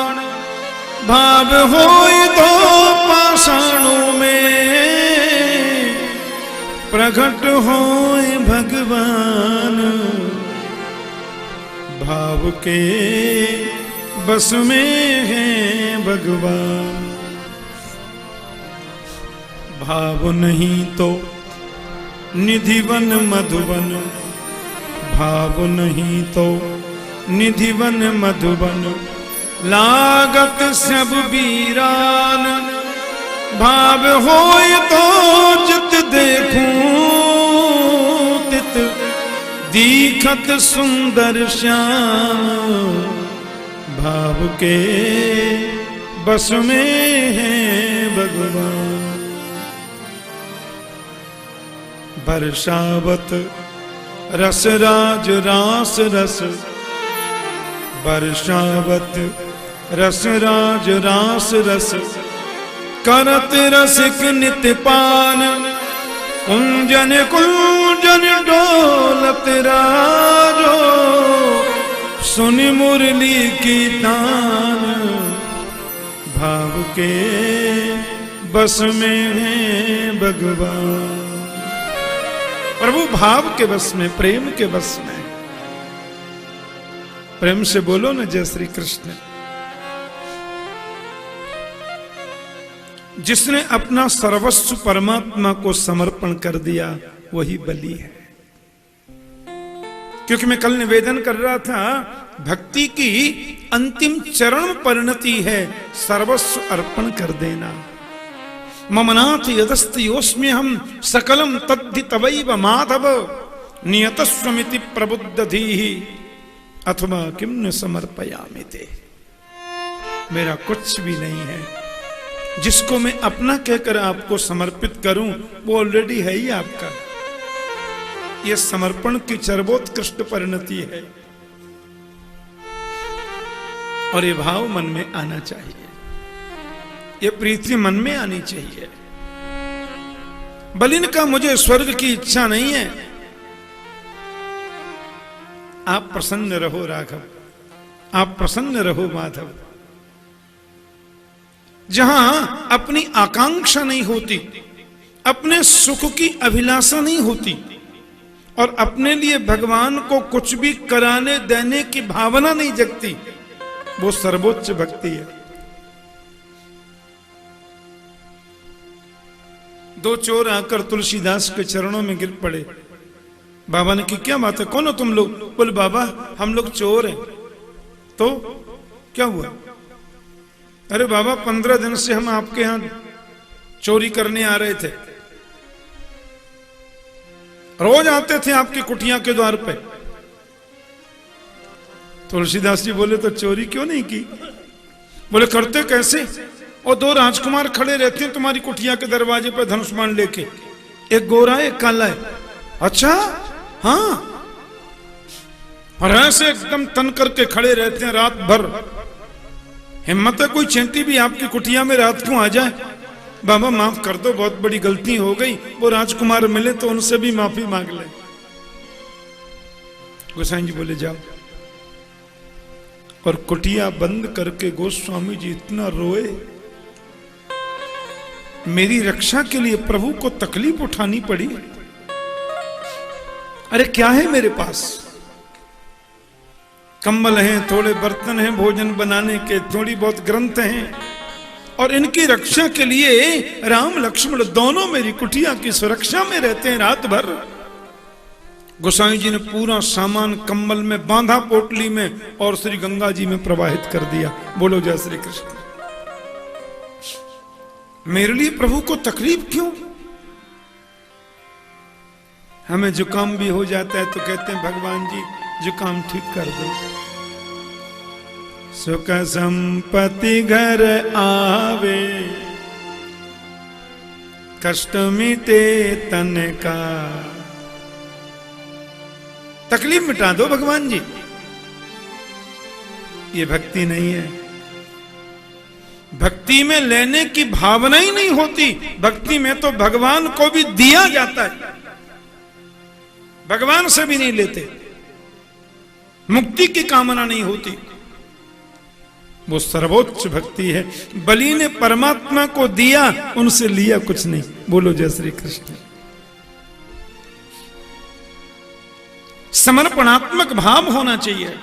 भाव होए तो पाषाणों में प्रकट होए भगवान। भाव के बस में है भगवान। भाव नहीं तो निधिवन मधुबन, भाव नहीं तो निधिवन मधुबन, लागत सब वीरान। भाव होए तो जित देखूं तित, दीखत सुंदर श्याम। भाव के बस में है भगवान। बरसावत रस राज रास रस, बरसावत रस राज रास रस, करत रसिक नित्य पान। कुंजन कुंजन डोलत राजो, सुन मुरली की तान। भाव के बस में है भगवान। प्रभु भाव के बस में, प्रेम के बस में। प्रेम से बोलो ना जय श्री कृष्ण। जिसने अपना सर्वस्व परमात्मा को समर्पण कर दिया वही बलि है। क्योंकि मैं कल निवेदन कर रहा था, भक्ति की अंतिम चरण परिणति है सर्वस्व अर्पण कर देना। ममनाथ यदस्त्योस्म्य हम सकलम तद्धि तवैव माधव, नियतस्वमिति प्रबुद्धधीहि अथवा किम न समर्पयामि ते। मेरा कुछ भी नहीं है, जिसको मैं अपना कहकर आपको समर्पित करूं वो ऑलरेडी है ही आपका। यह समर्पण की सर्वोत्कृष्ट परिणति है और ये भाव मन में आना चाहिए, ये प्रीति मन में आनी चाहिए। बलिन का मुझे स्वर्ग की इच्छा नहीं है, आप प्रसन्न रहो राघव, आप प्रसन्न रहो माधव। जहां अपनी आकांक्षा नहीं होती, अपने सुख की अभिलाषा नहीं होती और अपने लिए भगवान को कुछ भी कराने देने की भावना नहीं जगती, वो सर्वोच्च भक्ति है। दो चोर आकर तुलसीदास के चरणों में गिर पड़े। बाबा ने की क्या बात है, कौन हो तुम लोग? बोले बाबा हम लोग चोर हैं। तो क्या हुआ? अरे बाबा 15 दिन से हम आपके यहां चोरी करने आ रहे थे, रोज आते थे आपकी कुटिया के द्वार पे। तुलसीदास जी बोले तो चोरी क्यों नहीं की? बोले करते कैसे? और दो राजकुमार खड़े रहते हैं तुम्हारी कुटिया के दरवाजे पे धनुष्मान लेके, एक गोरा एक काला है। अच्छा हाँ, और ऐसे एकदम तन करके खड़े रहते हैं रात भर। हिम्मत है कोई चेंटी भी आपकी कुटिया में रात को आ जाए? बाबा माफ कर दो, बहुत बड़ी गलती हो गई। वो राजकुमार मिले तो उनसे भी माफी मांग ले। गोसाई जी बोले जाओ। और कुटिया बंद करके गोस्वामी जी इतना रोए, मेरी रक्षा के लिए प्रभु को तकलीफ उठानी पड़ी। अरे क्या है मेरे पास? कंबल हैं, थोड़े बर्तन हैं भोजन बनाने के, थोड़ी बहुत ग्रंथ हैं, और इनकी रक्षा के लिए राम लक्ष्मण दोनों मेरी कुटिया की सुरक्षा में रहते हैं रात भर। गोसाई जी ने पूरा सामान कंबल में बांधा पोटली में और श्री गंगा जी में प्रवाहित कर दिया। बोलो जय श्री कृष्ण। मेरे लिए प्रभु को तकलीफ क्यों? हमें जुकाम भी हो जाता है तो कहते हैं भगवान जी जुकाम ठीक कर दो। सुख संपत्ति घर आवे, कष्ट मिटे तन का। तकलीफ मिटा दो भगवान जी। ये भक्ति नहीं है। भक्ति में लेने की भावना ही नहीं होती। भक्ति में तो भगवान को भी दिया जाता है, भगवान से भी नहीं लेते। मुक्ति की कामना नहीं होती। वो सर्वोच्च भक्ति है। बलि ने परमात्मा को दिया, उनसे लिया कुछ नहीं। बोलो जय श्री कृष्ण। समर्पणात्मक भाव होना चाहिए।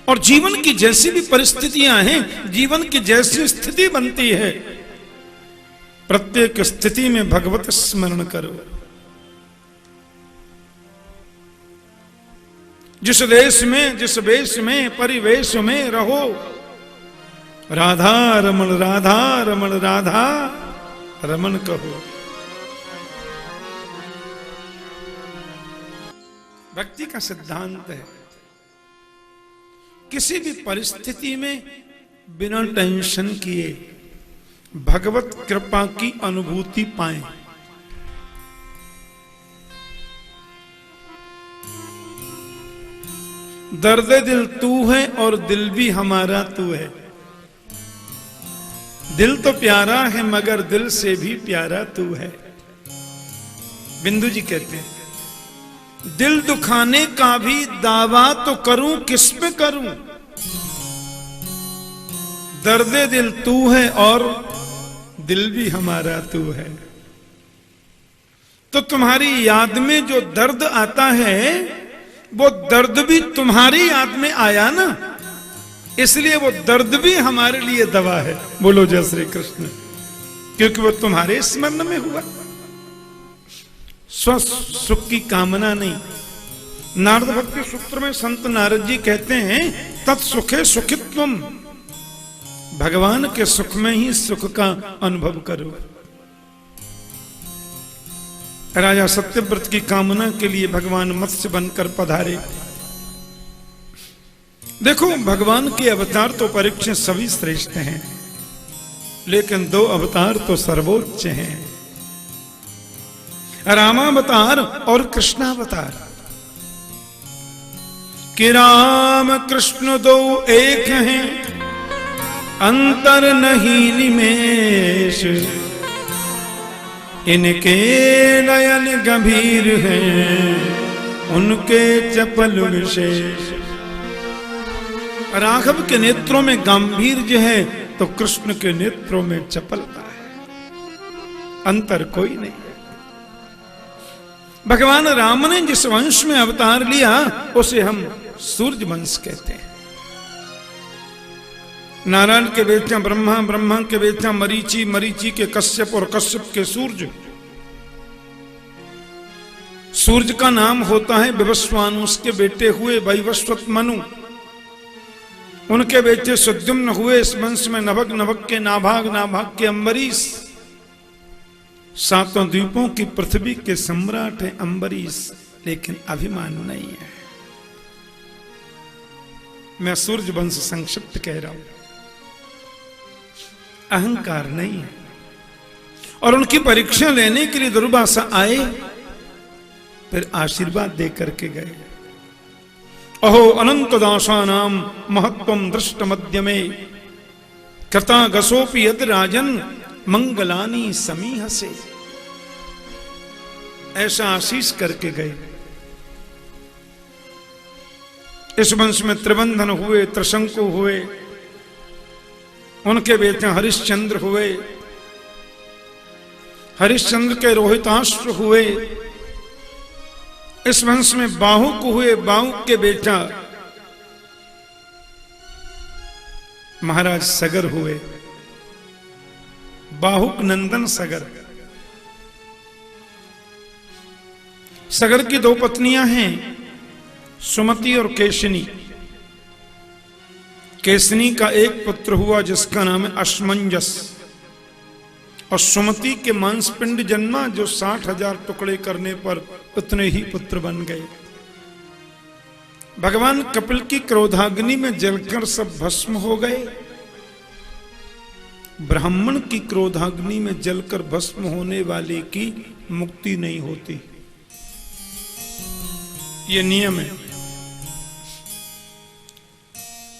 और जीवन की जैसी भी परिस्थितियां हैं, जीवन की जैसी स्थिति बनती है, प्रत्येक स्थिति में भगवत स्मरण करो। जिस देश में, जिस वेश में, परिवेश में रहो, राधा रमण राधा रमण राधा रमण कहो। भक्ति का सिद्धांत है किसी भी परिस्थिति में बिना टेंशन किए भगवत कृपा की अनुभूति पाएं। दर्द दिल तू है और दिल भी हमारा तू है। दिल तो प्यारा है मगर दिल से भी प्यारा तू है। बिंदु जी कहते हैं दिल दुखाने का भी दावा तो करूं किस पे करूं। दर्द दिल तू है और दिल भी हमारा तू है। तो तुम्हारी याद में जो दर्द आता है वो दर्द भी तुम्हारी याद में आया ना, इसलिए वो दर्द भी हमारे लिए दवा है। बोलो जय श्री कृष्ण। क्योंकि वो तुम्हारे स्मरण में हुआ। स्व सुख की कामना नहीं। नारद भक्ति सूत्र में संत नारद जी कहते हैं तत्सुखे सुखित्वम। भगवान के सुख में ही सुख का अनुभव करो। राजा सत्यव्रत की कामना के लिए भगवान मत्स्य बनकर पधारे। देखो भगवान के अवतार तो परीक्षित सभी श्रेष्ठ हैं, लेकिन दो अवतार तो सर्वोच्च हैं, रामावतार और कृष्णावतार। कि राम कृष्ण दो एक हैं, अंतर नहीं निमेष। इनके नयन गंभीर हैं, उनके चपल विशेष। राघव के नेत्रों में गांभीर्य है तो कृष्ण के नेत्रों में चपलता है। अंतर कोई नहीं है। भगवान राम ने जिस वंश में अवतार लिया उसे हम सूर्य वंश कहते हैं। नारायण के बेटा ब्रह्मा, ब्रह्मा के बेटा मरीचि, मरीचि के कश्यप और कश्यप के सूर्य। सूर्य का नाम होता है विवस्वान, उसके बेटे हुए वैवस्वत मनु, उनके बेटे सुद्युम्न हुए। इस वंश में नभग, नभग के नाभाग, नाभाग के अम्बरीश। सातों द्वीपों की पृथ्वी के सम्राट है अम्बरीश, लेकिन अभिमान नहीं है। मैं सूर्य वंश संक्षिप्त कह रहा हूं, अहंकार नहीं है। और उनकी परीक्षा लेने के लिए दुर्वासा आए, फिर आशीर्वाद दे करके गए। अहो अनंत दासानाम महत्वम दृष्ट मध्य में, कृता गसोपि यद राजन मंगलानी समीह से। ऐसा आशीष करके गए। इस वंश में त्रिबंधन हुए, त्रिशंकु हुए, उनके बेटे हरिश्चंद्र हुए, हरिश्चंद्र के रोहिताश्व हुए, इस वंश में बाहुक हुए, बाहुक के बेटा महाराज सगर हुए, बाहुक नंदन सगर। सगर की दो पत्नियां हैं, सुमति और केशनी। केशनी का एक पुत्र हुआ जिसका नाम है अश्मंजस, और सुमति के मांसपिंड जन्मा जो 60,000 टुकड़े करने पर उतने ही पुत्र बन गए। भगवान कपिल की क्रोधाग्नि में जलकर सब भस्म हो गए। ब्राह्मण की क्रोधाग्नि में जलकर भस्म होने वाले की मुक्ति नहीं होती, ये नियम है।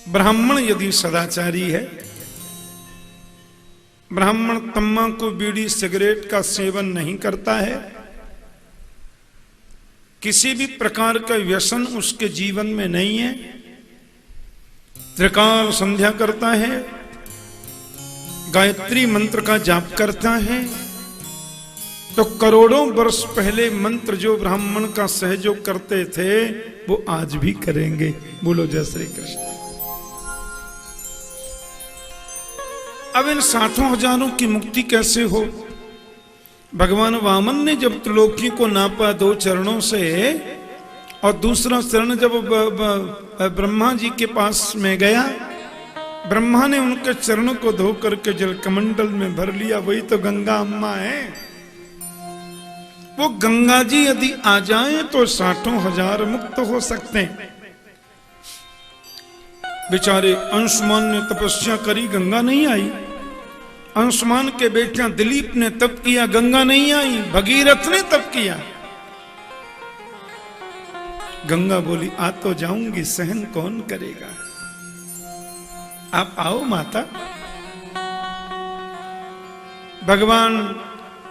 ब्राह्मण यदि सदाचारी है, ब्राह्मण तम्बाकू बीड़ी सिगरेट का सेवन नहीं करता है, किसी भी प्रकार का व्यसन उसके जीवन में नहीं है, त्रिकाल संध्या करता है, गायत्री मंत्र का जाप करता है, तो करोड़ों वर्ष पहले मंत्र जो ब्राह्मण का सहयोग करते थे वो आज भी करेंगे। बोलो जय श्री कृष्ण। अब इन 60,000 की मुक्ति कैसे हो? भगवान वामन ने जब त्रिलोकी को नापा 2 चरणों से, और दूसरा चरण जब ब्रह्मा जी के पास में गया, ब्रह्मा ने उनके चरणों को धो करके जल कमंडल में भर लिया। वही तो गंगा अम्मा है। वो गंगा जी यदि आ जाएं तो 60,000 मुक्त हो सकते हैं। बेचारे अंशुमान ने तपस्या करी, गंगा नहीं आई। अंशुमान के बेटा दिलीप ने तप किया, गंगा नहीं आई। भगीरथ ने तप किया, गंगा बोली आ तो जाऊंगी, सहन कौन करेगा, आप आओ माता। भगवान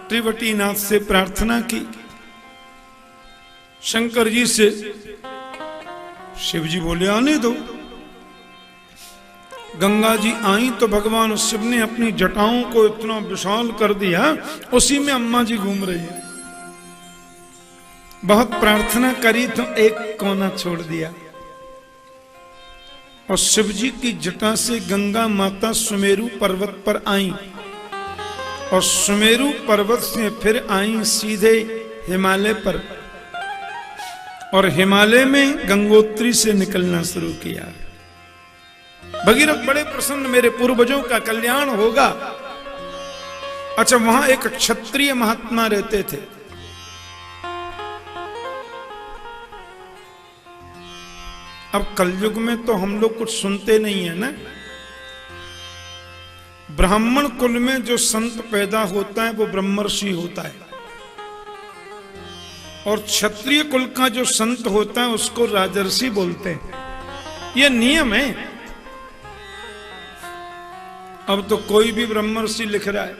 त्रिवटीनाथ से प्रार्थना की, शंकर जी से, शिव जी बोले आने दो। गंगा जी आई तो भगवान शिव ने अपनी जटाओं को इतना विशाल कर दिया, उसी में अम्मा जी घूम रही है। बहुत प्रार्थना करी तो एक कोना छोड़ दिया, और शिव जी की जटा से गंगा माता सुमेरु पर्वत पर आई, और सुमेरु पर्वत से फिर आई सीधे हिमालय पर, और हिमालय में गंगोत्री से निकलना शुरू किया। भगीरथ बड़े प्रसन्न, मेरे पूर्वजों का कल्याण होगा। अच्छा, वहां एक क्षत्रिय महात्मा रहते थे। अब कलयुग में तो हम लोग कुछ सुनते नहीं है ना। ब्राह्मण कुल में जो संत पैदा होता है वो ब्रह्मर्षि होता है, और क्षत्रिय कुल का जो संत होता है उसको राजर्षि बोलते हैं। ये नियम है। अब तो कोई भी ब्रह्मर्षि लिख रहा है,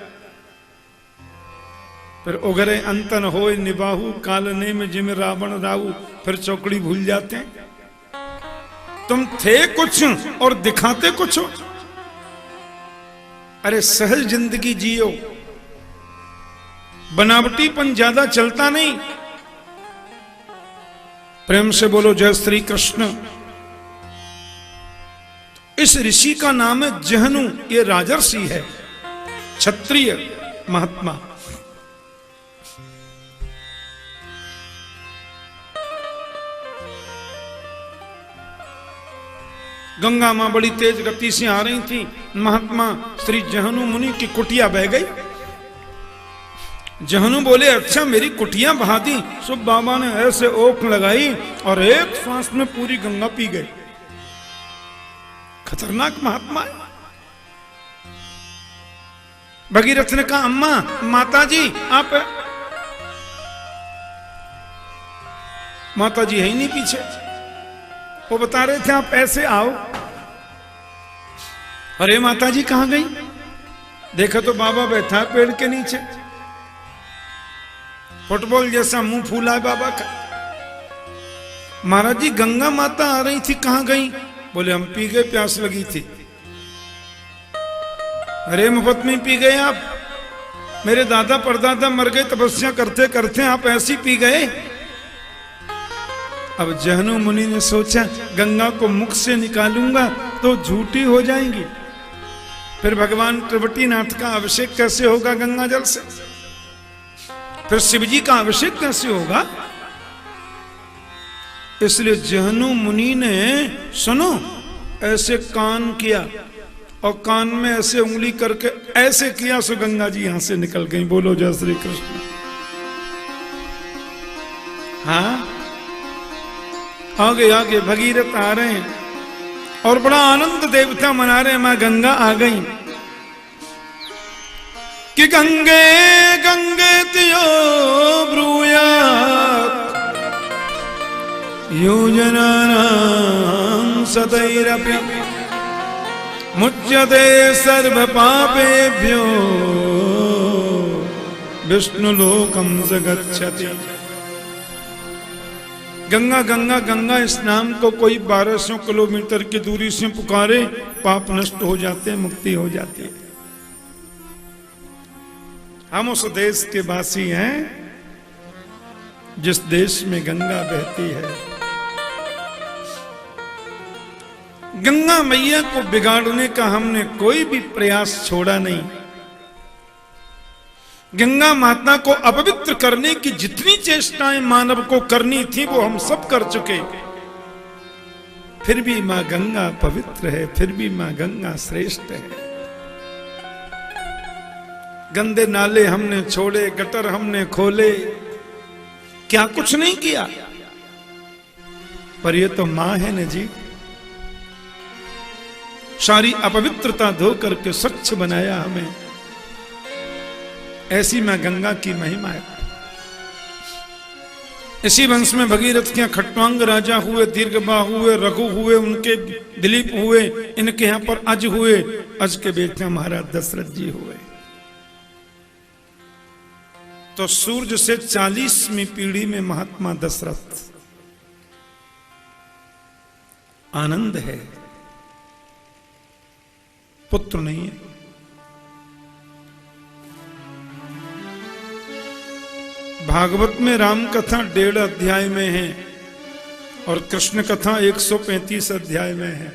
फिर उगरे अंतन होय निबाहु कालने में जिम रावण राहु, फिर चौकड़ी भूल जाते हैं। तुम थे कुछ और दिखाते कुछ हो। अरे सहज जिंदगी जियो, बनावटीपन ज्यादा चलता नहीं। प्रेम से बोलो जय श्री कृष्ण। इस ऋषि का नाम है जहनु, ये राजर्षि है, क्षत्रिय महात्मा। गंगा मां बड़ी तेज गति से आ रही थी, महात्मा श्री जहनु मुनि की कुटिया बह गई। जहनु बोले अच्छा मेरी कुटिया बहा दी। सुब बाबा ने ऐसे ओख लगाई और एक सांस में पूरी गंगा पी गए। खतरनाक महात्मा है। भगीरथ ने कहा अम्मा, माता जी आप। माता जी है ही नहीं पीछे, वो बता रहे थे आप ऐसे आओ। अरे माता जी कहां गई? देखा तो बाबा बैठा है पेड़ के नीचे, फुटबॉल जैसा मुंह फूला है बाबा का। महाराज जी गंगा माता आ रही थी, कहां गई? बोले हम पी गए, प्यास लगी थी। अरे मुफ्त में पी गए आप, मेरे दादा परदादा मर गए तपस्या करते करते, आप ऐसी पी गए। अब जहनु मुनि ने सोचा गंगा को मुख से निकालूंगा तो झूठी हो जाएंगी, फिर भगवान त्रिवटीनाथ का अभिषेक कैसे होगा गंगा जल से, फिर शिवजी का अभिषेक कैसे होगा। इसलिए जहनु मुनि ने सुनो ऐसे कान किया और कान में ऐसे उंगली करके ऐसे किया, सो गंगा जी यहां से निकल गई। बोलो जय श्री कृष्ण। हाँ आगे आगे भगीरथ आ रहे हैं और बड़ा आनंद देवता मना रहे हैं, मां गंगा आ गई कि गंगे गंगे तियो ब्रूयात् योजनानां सदैरपि मुच्यते सर्व पापेभ्यो विष्णुलोकं स गच्छति। गंगा गंगा गंगा इस नाम को कोई 1200 किलोमीटर की दूरी से पुकारे, पाप नष्ट हो जाते हैं, मुक्ति हो जाती है। हम उस देश के वासी हैं जिस देश में गंगा बहती है। गंगा मैया को बिगाड़ने का हमने कोई भी प्रयास छोड़ा नहीं। गंगा माता को अपवित्र करने की जितनी चेष्टाएं मानव को करनी थी वो हम सब कर चुके, फिर भी मां गंगा पवित्र है, फिर भी मां गंगा श्रेष्ठ है। गंदे नाले हमने छोड़े, गटर हमने खोले, क्या कुछ नहीं किया, पर ये तो मां है न जी। सारी अपवित्रता धो करके स्वच्छ बनाया हमें। ऐसी मां गंगा की महिमा है। इसी वंश में भगीरथ के खट्वांग राजा हुए, दीर्घबाहु हुए, रघु हुए, उनके दिलीप हुए, इनके यहां पर अज हुए, अज के बेटे महाराज दशरथ जी हुए। तो सूर्य से 40वीं पीढ़ी में महात्मा दशरथ। आनंद है, पुत्र नहीं है। भागवत में राम कथा 1.5 अध्याय में है और कृष्ण कथा 135 अध्याय में है।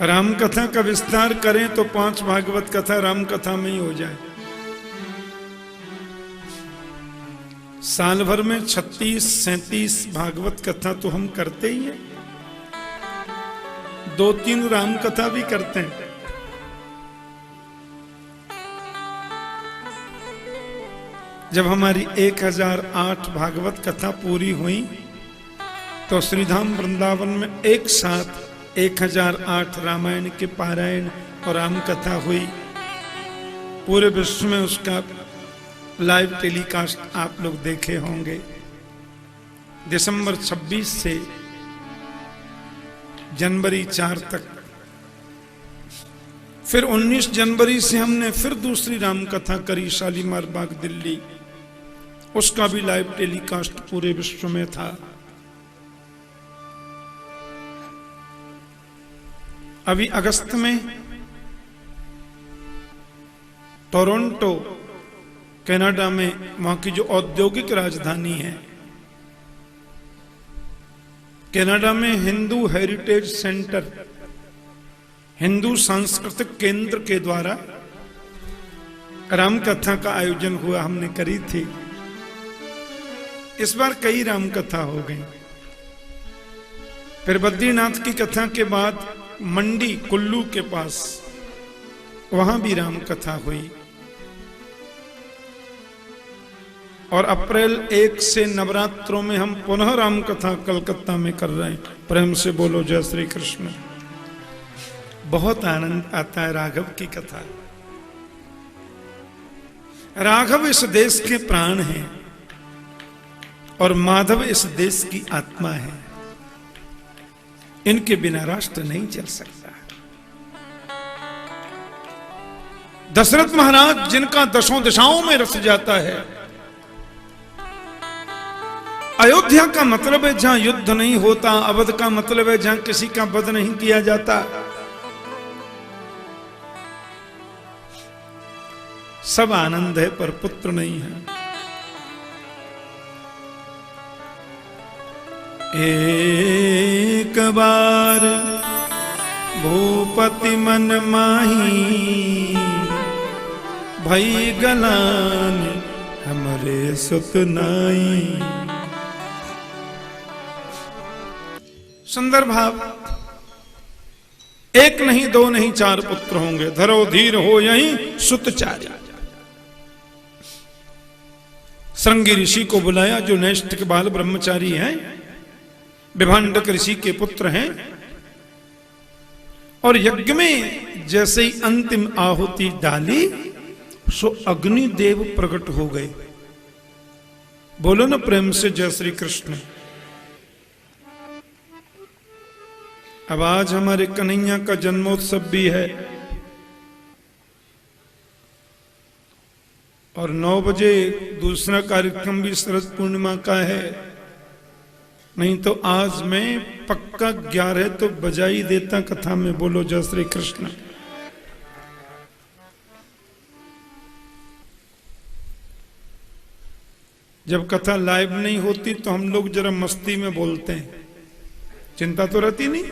राम कथा का विस्तार करें तो 5 भागवत कथा राम कथा में ही हो जाए। साल भर में 36-37 भागवत कथा तो हम करते ही हैं, 2-3 राम कथा भी करते हैं। जब हमारी 1008 भागवत कथा पूरी हुई तो श्रीधाम वृंदावन में एक साथ 1008 रामायण के पारायण और राम कथा हुई। पूरे विश्व में उसका लाइव टेलीकास्ट आप लोग देखे होंगे। दिसंबर 26 से जनवरी 4 तक, फिर 19 जनवरी से हमने फिर दूसरी राम कथा करी शालीमार बाग दिल्ली, उसका भी लाइव टेलीकास्ट पूरे विश्व में था। अभी अगस्त में टोरंटो कनाडा में, वहां की जो औद्योगिक राजधानी है, कनाडा में हिंदू हेरिटेज सेंटर, हिंदू सांस्कृतिक केंद्र के द्वारा राम कथा का आयोजन हुआ, हमने करी थी। इस बार कई राम कथा हो गई। फिर बद्रीनाथ की कथा के बाद मंडी कुल्लू के पास, वहां भी राम कथा हुई। और अप्रैल 1 से नवरात्रों में हम पुनः राम कथा कलकत्ता में कर रहे हैं। प्रेम से बोलो जय श्री कृष्ण। बहुत आनंद आता है राघव की कथा। राघव इस देश के प्राण हैं और माधव इस देश की आत्मा है। इनके बिना राष्ट्र नहीं चल सकता। दशरथ महाराज जिनका दशों दिशाओं में रस जाता है। अयोध्या का मतलब है जहां युद्ध नहीं होता, अवध का मतलब है जहां किसी का वध नहीं किया जाता। सब आनंद है पर पुत्र नहीं है। एक बार भूपति मन माही, भई गलान हमरे सुत नाई। सुंदर भाव। एक नहीं दो नहीं चार पुत्र होंगे, धरो धीर हो यहीं सुत चारी। श्रृंगी ऋषि को बुलाया जो नैष्ठिक बाल ब्रह्मचारी हैं, विभांडक ऋषि के पुत्र हैं, और यज्ञ में जैसे ही अंतिम आहुति डाली सो अग्निदेव प्रकट हो गए। बोलो ना प्रेम से जय श्री कृष्ण। अब आज हमारे कन्हैया का जन्मोत्सव भी है और 9 बजे दूसरा कार्यक्रम भी शरद पूर्णिमा का है। नहीं तो आज मैं पक्का 11 तो बजा ही देता कथा में। बोलो जय श्री कृष्ण। जब कथा लाइव नहीं होती तो हम लोग जरा मस्ती में बोलते हैं, चिंता तो रहती नहीं।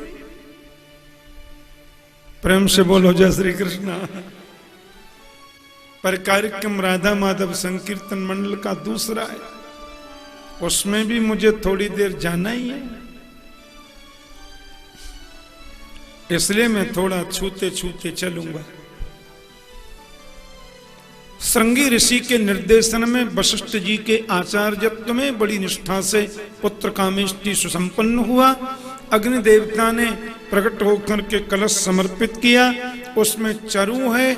प्रेम से बोलो जय श्री कृष्ण। पर कार्यक्रम राधा माधव संकीर्तन मंडल का दूसरा है, उसमें भी मुझे थोड़ी देर जाना ही है, इसलिए मैं थोड़ा छूते छूते चलूंगा। श्रृंगी ऋषि के निर्देशन में वशिष्ठ जी के आचार्यत्व में बड़ी निष्ठा से पुत्र कामेष्टि सुसंपन्न हुआ। अग्नि देवता ने प्रकट होकर के कलश समर्पित किया, उसमें चरु है।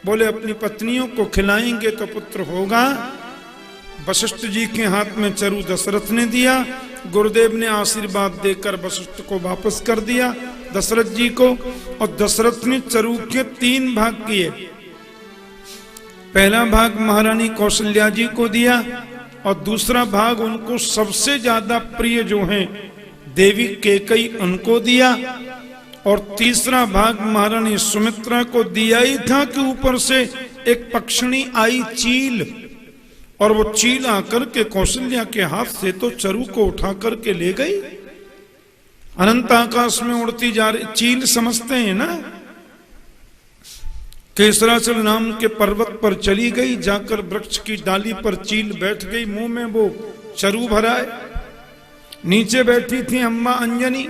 बोले अपनी पत्नियों को खिलाएंगे तो पुत्र होगा। वशिष्ठ जी के हाथ में चरु दशरथ ने दिया। गुरुदेव ने आशीर्वाद देकर वशिष्ठ को वापस कर दिया दशरथ जी को, और दशरथ ने चरु के 3 भाग किए। पहला भाग महारानी कौशल्या जी को दिया और दूसरा भाग उनको सबसे ज्यादा प्रिय जो हैं देवी कैकेयी उनको दिया, और तीसरा भाग महारानी सुमित्रा को दिया ही था कि ऊपर से एक पक्षिणी आई चील, और वो चील आकर के कौशल्या के हाथ से तो चरु को उठा करके ले गई। अनंत आकाश में उड़ती जा रही चील समझते हैं ना। केसराचल नाम के पर्वत पर चली गई, जाकर वृक्ष की डाली पर चील बैठ गई, मुंह में वो चरु भराए। नीचे बैठी थी अम्मा अंजनी।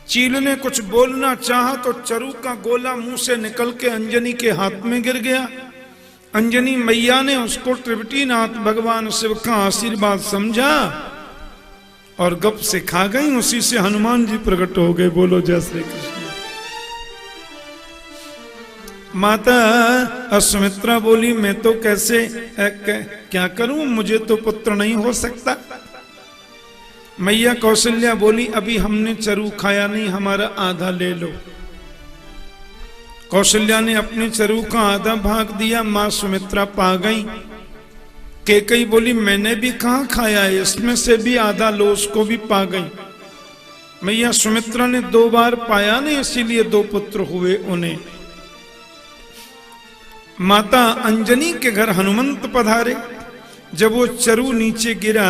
चील ने कुछ बोलना चाहा तो चरु का गोला मुंह से निकल के अंजनी के हाथ में गिर गया। अंजनी मैया ने उसको त्रिवटीनाथ भगवान शिव का आशीर्वाद समझा और गप से खा गई। उसी से हनुमान जी प्रकट हो गए। बोलो जय श्री कृष्ण। माता सुमित्रा बोली मैं तो कैसे क्या करूं, मुझे तो पुत्र नहीं हो सकता। मैया कौशल्या बोली अभी हमने चरु खाया नहीं, हमारा आधा ले लो। कौशल्या ने अपने चरु का आधा भाग दिया। मां सुमित्रा पा गई। कैकेयी बोली मैंने भी कहां खाया है, इसमें से भी आधा लो, उसको भी पा गई। मैया सुमित्रा ने 2 बार पाया नहीं, इसीलिए 2 पुत्र हुए उन्हें। माता अंजनी के घर हनुमंत पधारे। जब वो चरु नीचे गिरा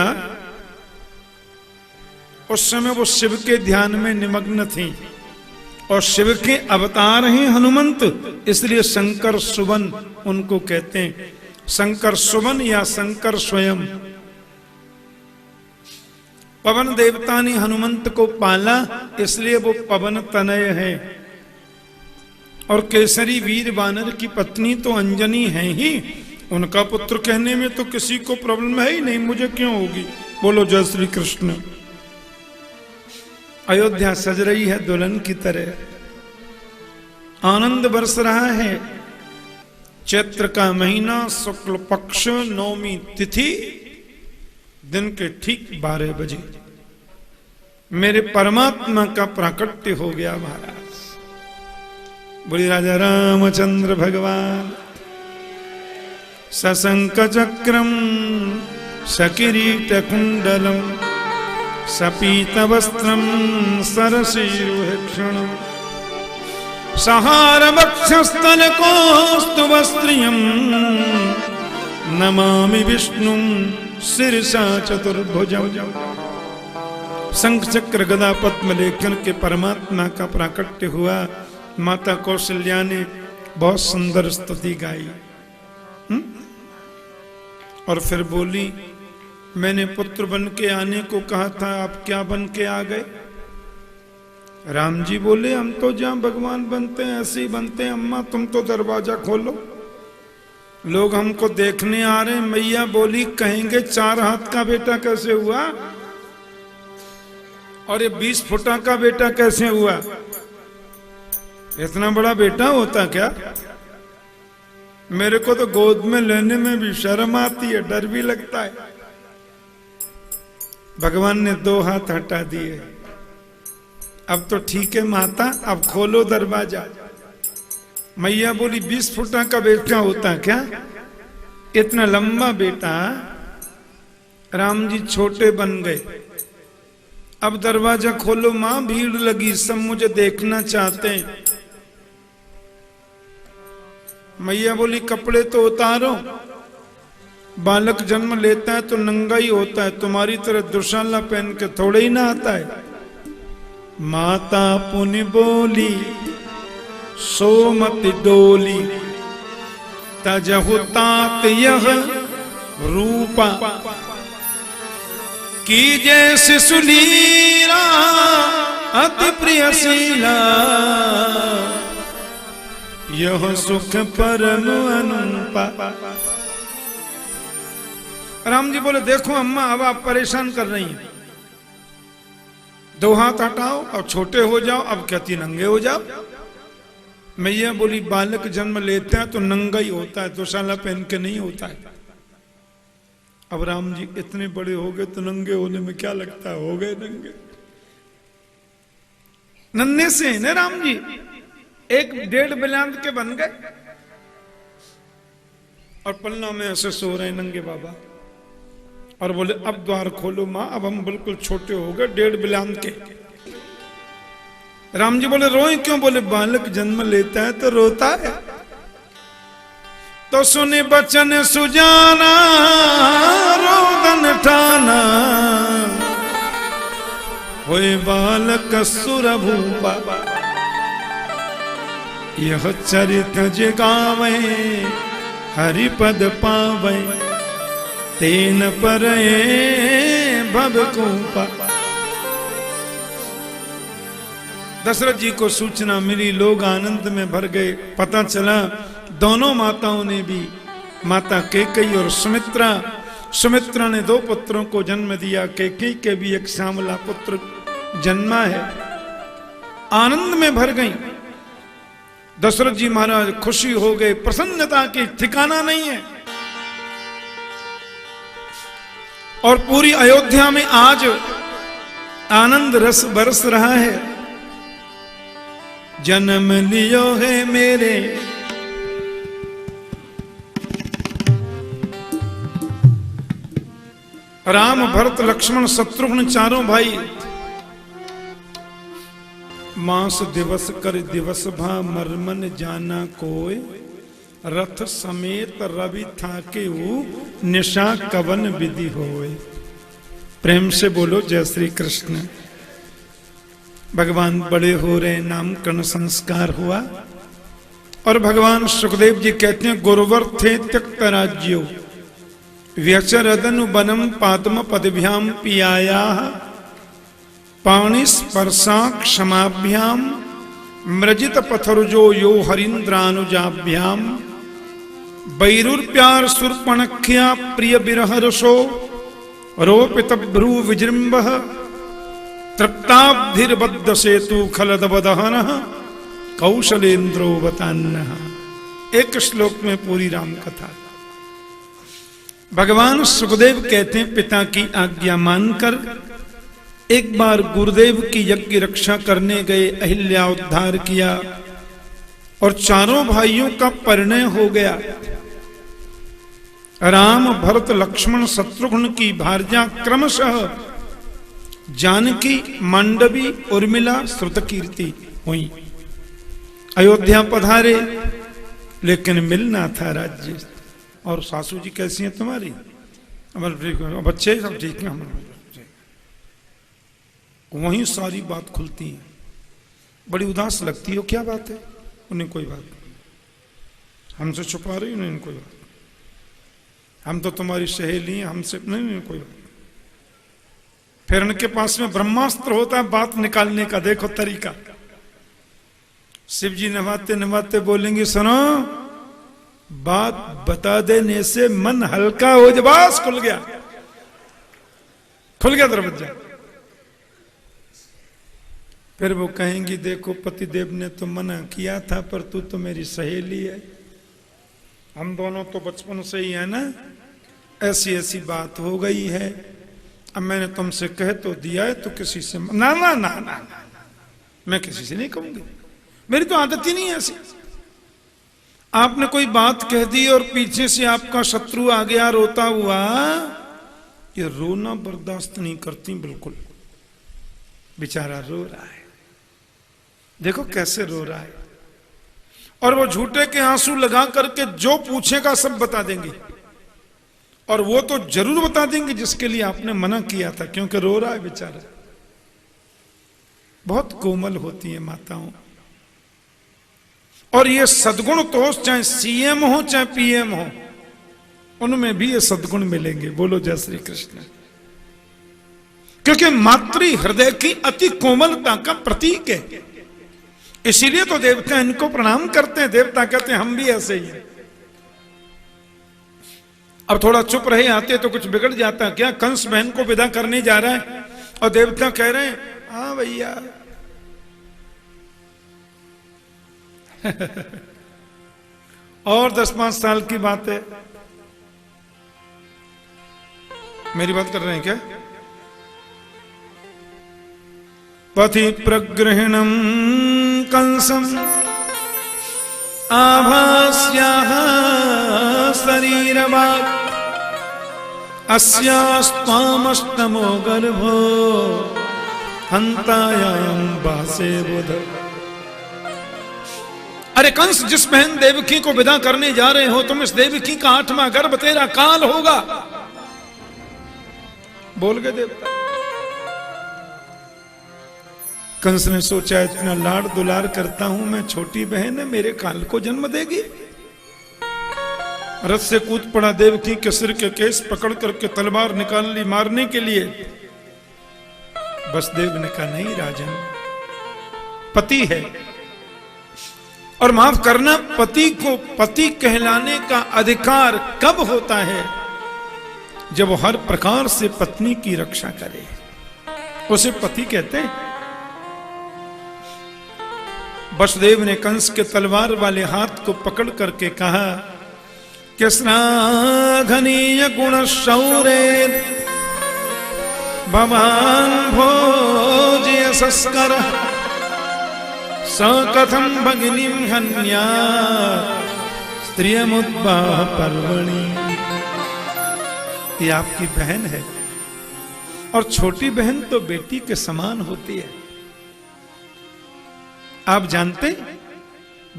उस समय वो शिव के ध्यान में निमग्न थी, और शिव के अवतार हैं हनुमंत, इसलिए शंकर सुवन उनको कहते हैं। शंकर सुवन या शंकर स्वयं। पवन देवता ने हनुमंत को पाला, इसलिए वो पवन तनय है। और केसरी वीर वानर की पत्नी तो अंजनी है ही, उनका पुत्र कहने में तो किसी को प्रॉब्लम है ही नहीं, मुझे क्यों होगी। बोलो जय श्री कृष्ण। अयोध्या सज रही है दुल्हन की तरह, आनंद बरस रहा है। चैत्र का महीना, शुक्ल पक्ष, 9वीं तिथि, दिन के ठीक 12 बजे मेरे परमात्मा का प्राकट्य हो गया महाराज। बोली राजा रामचंद्र भगवान। सशंक चक्रम सकिरीट कुंडलम सपीत वस्त्रम सरसीरुहक्षणम सहार वक्षस्थल कोस्तु वस्त्रियम नमामि विष्णुं शिरसा चतुर्भुजं। शंख चक्र गदा पद्म लेखन के परमात्मा का प्राकट्य हुआ। माता कौशल्या ने बहुत सुंदर स्तुति गाई। और फिर बोली, मैंने पुत्र बन के आने को कहा था, आप क्या बन के आ गए? राम जी बोले, हम तो जहां भगवान बनते हैं ऐसे ही बनते हैं अम्मा, तुम तो दरवाजा खोलो, लोग हमको देखने आ रहे हैं। मैया बोली, कहेंगे 4 हाथ का बेटा कैसे हुआ और ये 20 फुटा का बेटा कैसे हुआ? इतना बड़ा बेटा होता क्या? मेरे को तो गोद में लेने में भी शर्म आती है, डर भी लगता है। भगवान ने 2 हाथ हटा दिए। अब तो ठीक है माता, अब खोलो दरवाजा। मैया बोली, 20 फुटा का बेटा होता क्या? इतना लंबा बेटा। राम जी छोटे बन गए। अब दरवाजा खोलो मां, भीड़ लगी, सब मुझे देखना चाहते हैं। मैया बोली, कपड़े तो उतारो, बालक जन्म लेता है तो नंगा ही होता है, तुम्हारी तरह दुशाला पहन के थोड़े ही ना आता है। माता पुनि बोली, सोमति डोली, तजहु तात यह रूपा, की जैसे सुलीला अति प्रियशीला, यह सुख परम अनुपा। राम जी बोले, देखो अम्मा, अब आप परेशान कर रही हैं, 2 हाथ हटाओ और छोटे हो जाओ, अब कहती नंगे हो जाओ। मैया बोली, बालक जन्म लेता है तो नंगा ही होता है, दुशाला पहन के नहीं होता है। अब राम जी इतने बड़े हो गए तो नंगे होने में क्या लगता है, हो गए नंगे। नन्हे से न राम जी 1-1.5 बिलांद के बन गए और पन्ना में ऐसे सो रहे नंगे बाबा। और बोले, अब द्वार खोलो मां, अब हम बिल्कुल छोटे हो गए 1.5 बिलांद के। राम जी बोले, रोए क्यों? बोले, बालक जन्म लेता है तो रोता है। तो सुने बचन सुजाना, रोदन ठाना, होए बालक सुर भूपा, यह चरित जगावे हरिपद पावे, तेन पर भवकूपा। दशरथ जी को सूचना मिली, लोग आनंद में भर गए। पता चला दोनों माताओं ने भी, माता कैकेयी और सुमित्रा ने 2 पुत्रों को जन्म दिया। कैकेयी के भी एक श्यामला पुत्र जन्मा है। आनंद में भर गई। दशरथ जी महाराज खुशी हो गए, प्रसन्नता की ठिकाना नहीं है। और पूरी अयोध्या में आज आनंद रस बरस रहा है। जन्म लियो है मेरे राम, भरत, लक्ष्मण, शत्रुघ्न, चारों भाई। मास दिवस कर दिवस भा, मरमन जाना कोय, रथ समेत रवि थाके निशा कवन विधि होए। प्रेम से बोलो जय श्री कृष्ण। भगवान बड़े हो रहे, नामकरण संस्कार हुआ। और भगवान सुखदेव जी कहते हैं, गुरुवर थे त्यक्त राज्यो, व्यचरदनु वनम पाद्म पदभ्याम पियाया, पाणि स्पर्शा क्षमाभ्याम, मृजित पथरुजो यो हरीन्द्रानुजाभ्याम, बैरुर्प्यार सुर्पणख्या प्रिय बिरहरसो, रोपित भ्रू विजृंभः, तृप्ताब्धिर्बद्ध सेतु खलदवदहन, कौशलेन्द्रो वतान्नः। एक श्लोक में पूरी राम कथा। भगवान सुखदेव कहते हैं, पिता की आज्ञा मानकर एक बार गुरुदेव की यज्ञ रक्षा करने गए, अहिल्या उद्धार किया और चारों भाइयों का परिणय हो गया। राम, भरत, लक्ष्मण, शत्रुघ्न की भार्या क्रमशः जानकी, मांडवी, उर्मिला, श्रुतकीर्ति हुई। अयोध्या पधारे, लेकिन मिलना था राज्य। और सासू जी कैसी हैं तुम्हारी? बच्चे सब ठीक है हमारे। वहीं सारी बात खुलती है। बड़ी उदास लगती है, क्या बात है? उन्हें कोई बात नहीं, हमसे छुपा रही उन्हें कोई बात, हम तो तुम्हारी सहेली हैं, हमसे नहीं कोई बात। फिर उनके पास में ब्रह्मास्त्र होता है बात निकालने का। देखो तरीका, शिव जी नवाते नवाते बोलेंगे, सुनो बात बता देने से मन हल्का हो जाए। बस खुल गया दरवाजा। फिर वो कहेंगी, देखो पतिदेव ने तो मना किया था, पर तू तो मेरी सहेली है, हम दोनों तो बचपन से ही है ना, ऐसी ऐसी बात हो गई है, अब मैंने तुमसे कह तो दिया है, तो किसी से ना ना ना ना ना, मैं किसी से नहीं कहूंगी, मेरी तो आदत ही नहीं है ऐसी। आपने कोई बात कह दी और पीछे से आपका शत्रु आ गया रोता हुआ, ये रोना बर्दाश्त नहीं करती बिल्कुल। बेचारा रो रहा है, देखो कैसे रो रहा है, और वो झूठे के आंसू लगा करके जो पूछेगा सब बता देंगे, और वो तो जरूर बता देंगे जिसके लिए आपने मना किया था, क्योंकि रो रहा है बेचारा। बहुत कोमल होती है माताओं, और ये सद्गुण तो चाहे सीएम हो चाहे पीएम हो, उनमें भी ये सद्गुण मिलेंगे। बोलो जय श्री कृष्ण। क्योंकि मातृ हृदय की अति कोमलता का प्रतीक है, इसीलिए तो देवता इनको प्रणाम करते हैं। देवता कहते हैं हम भी ऐसे ही हैं। अब थोड़ा चुप रहे आते तो कुछ बिगड़ जाता। क्या कंस बहन को विदा करने जा रहा है और देवता कह रहे हैं हाँ भैया और 10-5 साल की बात है। मेरी बात कर रहे हैं क्या? पथि प्रगृहणम कंसम आभास्याः शरीरवाक् अस्यास्त्वामष्टमो गर्भो हन्तायां वासे बुध। अरे कंस, जिस बहन देवकी को विदा करने जा रहे हो तुम, इस देवकी का 8वां गर्भ तेरा काल होगा। बोल गए देवता। कंस ने सोचा इतना लाड दुलार करता हूं मैं, छोटी बहन है मेरे काल को जन्म देगी। रथ से कूद पड़ा, देवकी के सिर के केस पकड़ करके तलवार निकाल ली मारने के लिए। वसुदेव ने कहा नहीं राजन, पति है, और माफ करना, पति को पति कहलाने का अधिकार कब होता है? जब वो हर प्रकार से पत्नी की रक्षा करे, उसे पति कहते हैं। वसुदेव ने कंस के तलवार वाले हाथ को पकड़ करके कहा कि श्लाघनीय गुण शौर्य भवान भोज्य संस्कार स कथम भगिनीं हन्यात् स्त्रियमुद्वाह पर्वणि। ये आपकी बहन है, और छोटी बहन तो बेटी के समान होती है। आप जानते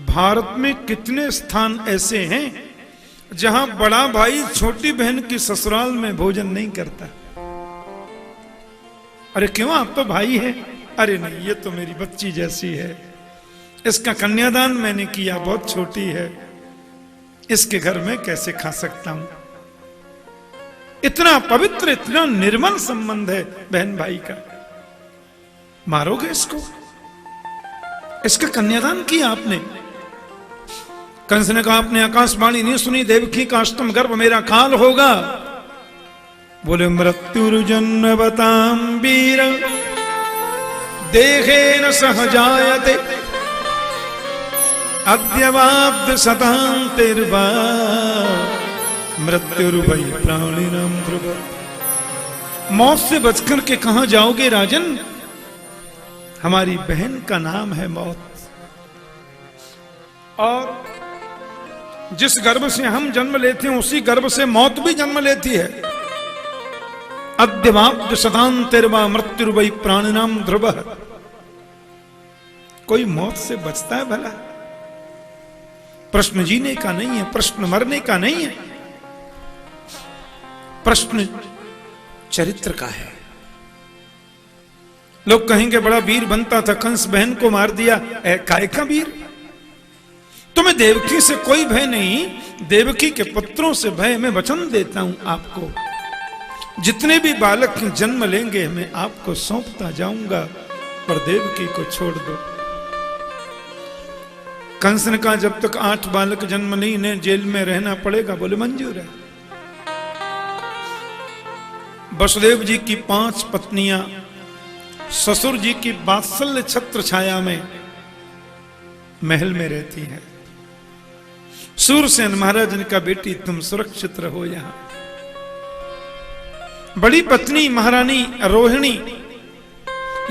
भारत में कितने स्थान ऐसे हैं जहां बड़ा भाई छोटी बहन की ससुराल में भोजन नहीं करता? अरे क्यों, आप तो भाई हैं। अरे नहीं, ये तो मेरी बच्ची जैसी है, इसका कन्यादान मैंने किया, बहुत छोटी है, इसके घर में कैसे खा सकता हूं? इतना पवित्र, इतना निर्मल संबंध है बहन भाई का, मारोगे इसको? इसका कन्यादान किया आपने। कंस ने कहा आपने आकाशवाणी नहीं सुनी, देवकी का 8वां गर्भ मेरा काल होगा। बोले मृत्युर्जन्मवतां वीर देहेन सह जायते अद्यवाब्द शतान्तिर्वा मृत्युर्वै प्राणिनां ध्रुव। मौत से बचकर के कहां जाओगे राजन? हमारी बहन का नाम है मौत, और जिस गर्भ से हम जन्म लेते हैं उसी गर्भ से मौत भी जन्म लेती है। अद्यवाब्द शतान्तिर्वा मृत्युर्वै प्राणिनां ध्रुवः। कोई मौत से बचता है भला? प्रश्न जीने का नहीं है, प्रश्न मरने का नहीं है, प्रश्न चरित्र का है। लोग कहेंगे बड़ा वीर बनता था, कंस बहन को मार दिया, काय का वीर? तुम्हें देवकी से कोई भय नहीं, देवकी के पुत्रों से भय। मैं वचन देता हूं आपको, जितने भी बालक जन्म लेंगे मैं आपको सौंपता जाऊंगा, पर देवकी को छोड़ दो। कंस ने कहा जब तक 8 बालक जन्म नहीं इन्हें जेल में रहना पड़ेगा। बोले मंजूर है। वसुदेव जी की 5 पत्नियां ससुर जी की वात्सल्य छत्र छाया में महल में रहती हैं। सूरसेन महाराज ने कहा बेटी तुम सुरक्षित रहो यहां। बड़ी पत्नी महारानी रोहिणी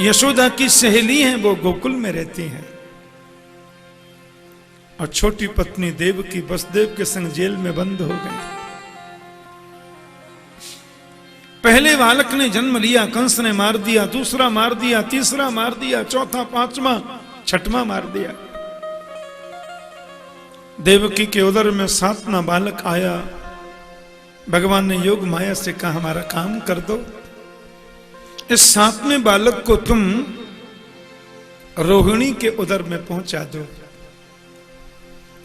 यशोदा की सहेली हैं, वो गोकुल में रहती हैं। और छोटी पत्नी देवकी वसुदेव के संग जेल में बंद हो गई। पहले बालक ने जन्म लिया, कंस ने मार दिया, दूसरा मार दिया, तीसरा मार दिया, चौथा, 5वां, 6वां मार दिया। देवकी के उदर में 7वां बालक आया। भगवान ने योग माया से कहा हमारा काम कर दो, इस 7वें बालक को तुम रोहिणी के उदर में पहुंचा दो,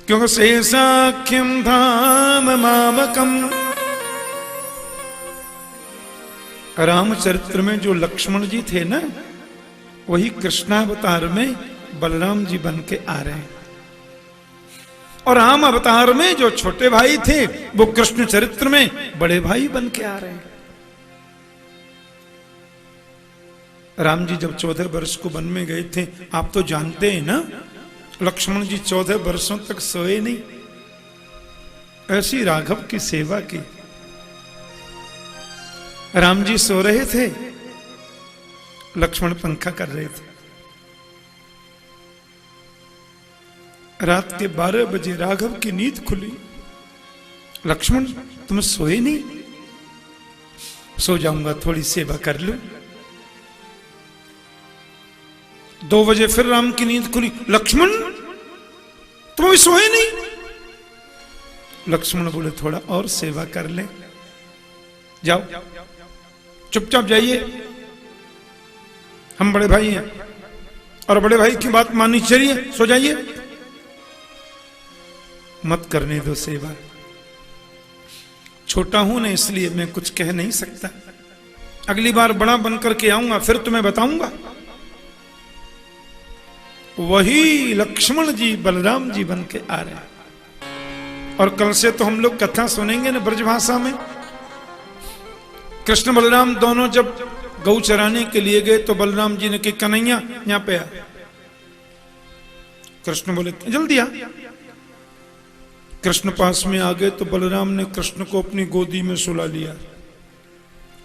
क्योंकि शेषाख्यम धाम मामकम। रामचरित्र में जो लक्ष्मण जी थे ना, वही कृष्णावतार में बलराम जी बन के आ रहे हैं। और राम अवतार में जो छोटे भाई थे वो कृष्ण चरित्र में बड़े भाई बन के आ रहे हैं। राम जी जब 14 वर्ष को वन में गए थे, आप तो जानते हैं ना, लक्ष्मण जी 14 वर्षों तक सोए नहीं, ऐसी राघव की सेवा की। राम जी सो रहे थे, लक्ष्मण पंखा कर रहे थे। रात के 12 बजे राघव की नींद खुली। लक्ष्मण तुम सोए नहीं? सो जाऊंगा, थोड़ी सेवा कर लूं। 2 बजे फिर राम की नींद खुली। लक्ष्मण तुम अभी सोए नहीं? लक्ष्मण बोले थोड़ा और सेवा कर ले। जाओ चुपचाप जाइए, हम बड़े भाई हैं और बड़े भाई की बात माननी चाहिए, सो जाइए, मत करने दो सेवा। छोटा हूं ना इसलिए मैं कुछ कह नहीं सकता, अगली बार बड़ा बनकर के आऊंगा फिर तुम्हें बताऊंगा। वही लक्ष्मण जी बलराम जी बन के आ रहे हैं। और कल से तो हम लोग कथा सुनेंगे ना ब्रजभाषा में। कृष्ण बलराम दोनों जब गौ चराने के लिए गए तो बलराम जी ने कहा कन्हैया यहां पे आ। कृष्ण बोले जल्दी आ। कृष्ण पास में आ गए तो बलराम ने कृष्ण को अपनी गोदी में सुला लिया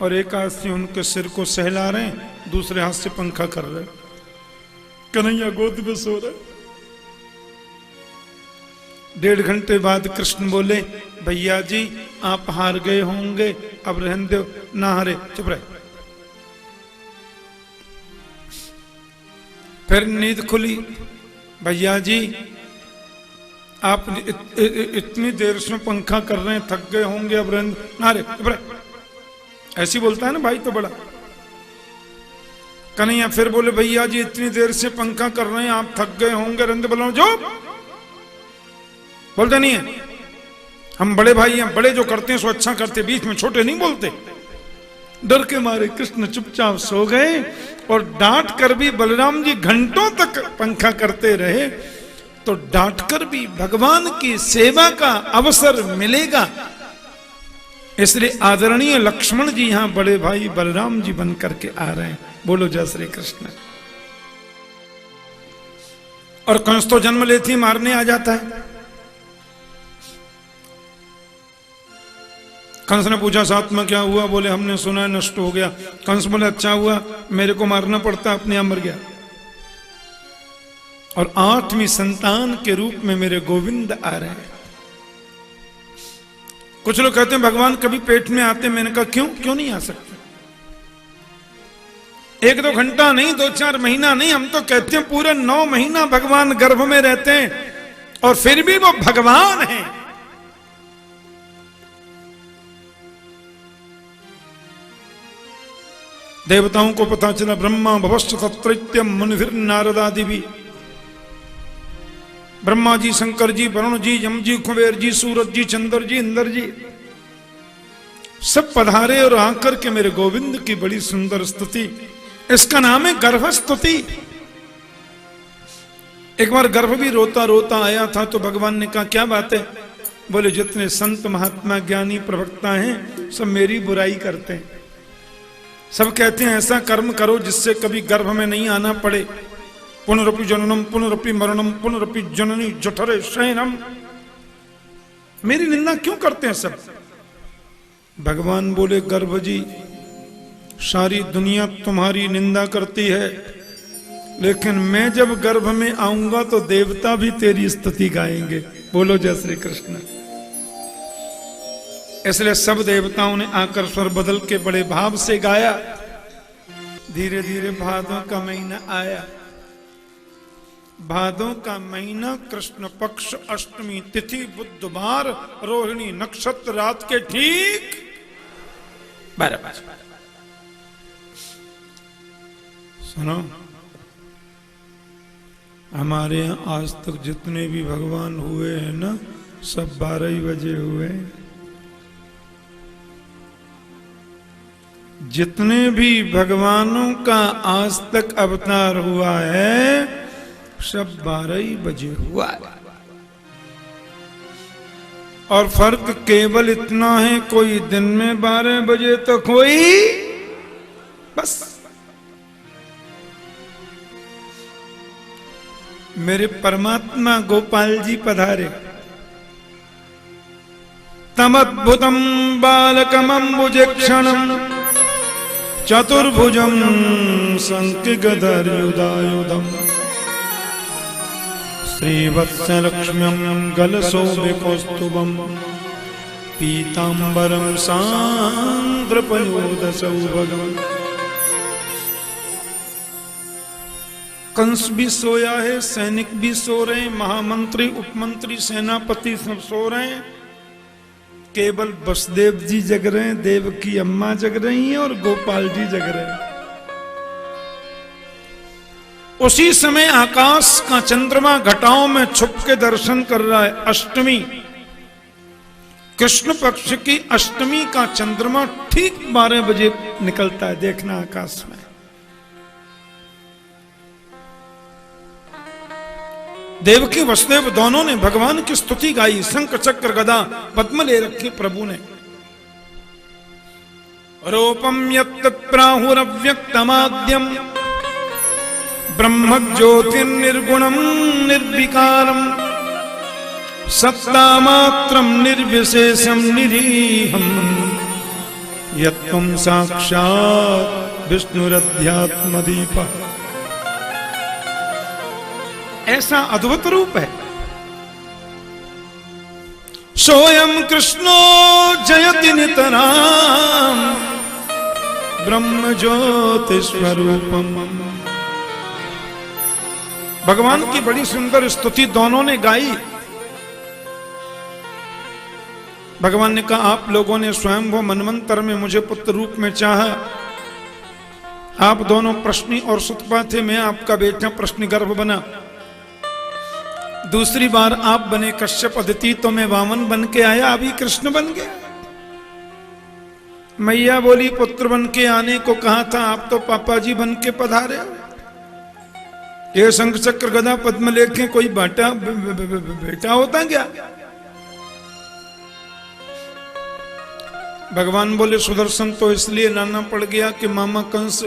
और एक हाथ से उनके सिर को सहला रहे हैं, दूसरे हाथ से पंखा कर रहे। कन्हैया गोद में सो रहे। 1.5 घंटे बाद कृष्ण बोले भैया जी आप हार गए होंगे, अब रहने दो, ना हारे, चुप रहे। फिर नींद खुली। भैया जी आप इतनी देर से पंखा कर रहे हैं, थक गए होंगे, अब रहने दो, ना हारे, चुप रहे। ऐसी बोलता है ना भाई तो बड़ा। कन्हैया फिर बोले भैया जी इतनी देर से पंखा कर रहे हैं, आप थक गए होंगे, रहने दो। बोलो जो बोलते नहीं है, हम बड़े भाई हैं, बड़े जो करते हैं सो अच्छा करते, बीच में छोटे नहीं बोलते। डर के मारे कृष्ण चुपचाप सो गए और डांट कर भी बलराम जी घंटों तक पंखा करते रहे। तो डांट कर भी भगवान की सेवा का अवसर मिलेगा, इसलिए आदरणीय लक्ष्मण जी यहां बड़े भाई बलराम जी बन करके आ रहे हैं। बोलो जय श्री कृष्ण। और कंस तो जन्म लेते ही मारने आ जाता है। कंस ने पूछा साथ में क्या हुआ? बोले हमने सुना नष्ट हो गया। कंस बोले अच्छा हुआ, मेरे को मारना पड़ता, अपने यहां मर गया। और 8वीं संतान के रूप में मेरे गोविंद आ रहे हैं। कुछ लोग कहते हैं भगवान कभी पेट में आते, मैंने कहा क्यों नहीं आ सकते? 1-2 घंटा नहीं, 2-4 महीना नहीं, हम तो कहते हैं पूरे 9 महीना भगवान गर्भ में रहते हैं। और फिर भी वो भगवान है। देवताओं को पता चला, ब्रह्मा भवश्च तत्रैत्यम मुनिभिर नारदादि भी, ब्रह्मा जी, शंकर जी, वरुण जी, यम जी, कुबेर जी, सूरज जी, चंद्र जी, इंद्र जी सब पधारे और आकर के मेरे गोविंद की बड़ी सुंदर स्तुति। इसका नाम है गर्भ स्तुति। एक बार गर्भ भी रोता रोता आया था तो भगवान ने कहा क्या बात है? बोले जितने संत महात्मा ज्ञानी प्रवक्ता हैं सब मेरी बुराई करते हैं, सब कहते हैं ऐसा कर्म करो जिससे कभी गर्भ में नहीं आना पड़े। पुनरपि जननम पुनरपि मरणम पुनरपि जननी जठरे शयनम। मेरी निंदा क्यों करते हैं सब? भगवान बोले गर्भ जी, सारी दुनिया तुम्हारी निंदा करती है, लेकिन मैं जब गर्भ में आऊंगा तो देवता भी तेरी स्तुति गाएंगे। बोलो जय श्री कृष्ण। इसलिए सब देवताओं ने आकर स्वर बदल के बड़े भाव से गाया। धीरे धीरे भादों का महीना आया। भादों का महीना कृष्ण पक्ष अष्टमी तिथि बुधवार रोहिणी नक्षत्र रात के ठीक 12 बजे। सुनो, हमारे यहाँ आज तक जितने भी भगवान हुए हैं ना, सब 12 ही बजे हुए। जितने भी भगवानों का आज तक अवतार हुआ है सब 12 ही बजे हुआ है। और फर्क केवल इतना है, कोई दिन में 12 बजे तो कोई बस। मेरे परमात्मा गोपाल जी पधारे। तमद्भुतम बालकमंबुजक्षणम चतुर्भुजम संकिगदर्युदायुधम श्रीवत्सलक्ष्म्यं गलशोभिकौस्तुभं पीतांबरं सांद्रपयोदसौभगम्। कंस भी सोया है, सैनिक भी सो रहे हैं, महामंत्री उपमंत्री सेनापति सब सो रहे हैं, केवल वसुदेव जी जग रहे हैं, देवकी अम्मा जग रही हैं और गोपाल जी जग रहे हैं। उसी समय आकाश का चंद्रमा घटाओं में छुप के दर्शन कर रहा है। अष्टमी, कृष्ण पक्ष की अष्टमी का चंद्रमा ठीक 12 बजे निकलता है। देखना आकाश में। देवकी वसुदेव दोनों ने भगवान की स्तुति गाई। शंख चक्र गदा पद्म ले रखी प्रभु ने। रूपम यत् प्राहुरव्यक्तमाद्यम ब्रह्म ज्योतिर्निर्गुणं निर्विकारं सत्तामात्रं निर्विशेषं निरीहं यत्त्वं साक्षात् विष्णुरध्यात्मदीपः। ऐसा अद्भुत रूप है। सोयं कृष्णो जयति नितरां ब्रह्म ज्योति स्वरूपम। भगवान की बड़ी सुंदर स्तुति दोनों ने गाई। भगवान ने कहा आप लोगों ने स्वयं वो मनवंतर में मुझे पुत्र रूप में चाहा। आप दोनों प्रश्नी और सुतपा थे, मैं आपका बेटा प्रश्नी गर्भ बना। दूसरी बार आप बने कश्यप अदिति तो मैं वामन बन के आया, अभी कृष्ण बन गया। मैया बोली पुत्र बन के आने को कहा था, आप तो पापा जी बन के पधारे। ये शंख चक्र गदा पद्म लेके कोई बेटा होता क्या? भगवान बोले सुदर्शन तो इसलिए लाना पड़ गया कि मामा कंस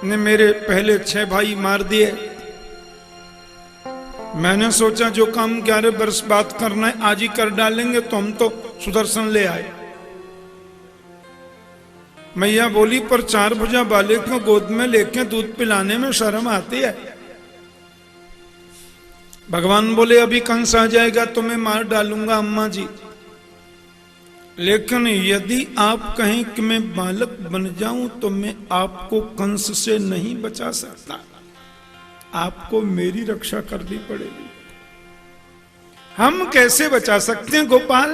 ने मेरे पहले 6 भाई मार दिए। मैंने सोचा जो काम 11 वर्ष बाद करना है आज ही कर डालेंगे, तो हम तो सुदर्शन ले आए। मैया बोली पर 4 भुजा बाले को गोद में लेके दूध पिलाने में शर्म आती है। भगवान बोले अभी कंस आ जाएगा तो मैं मार डालूंगा अम्मा जी, लेकिन यदि आप कहें कि मैं बालक बन जाऊं तो मैं आपको कंस से नहीं बचा सकता, आपको मेरी रक्षा करनी पड़ेगी। हम कैसे बचा सकते हैं गोपाल?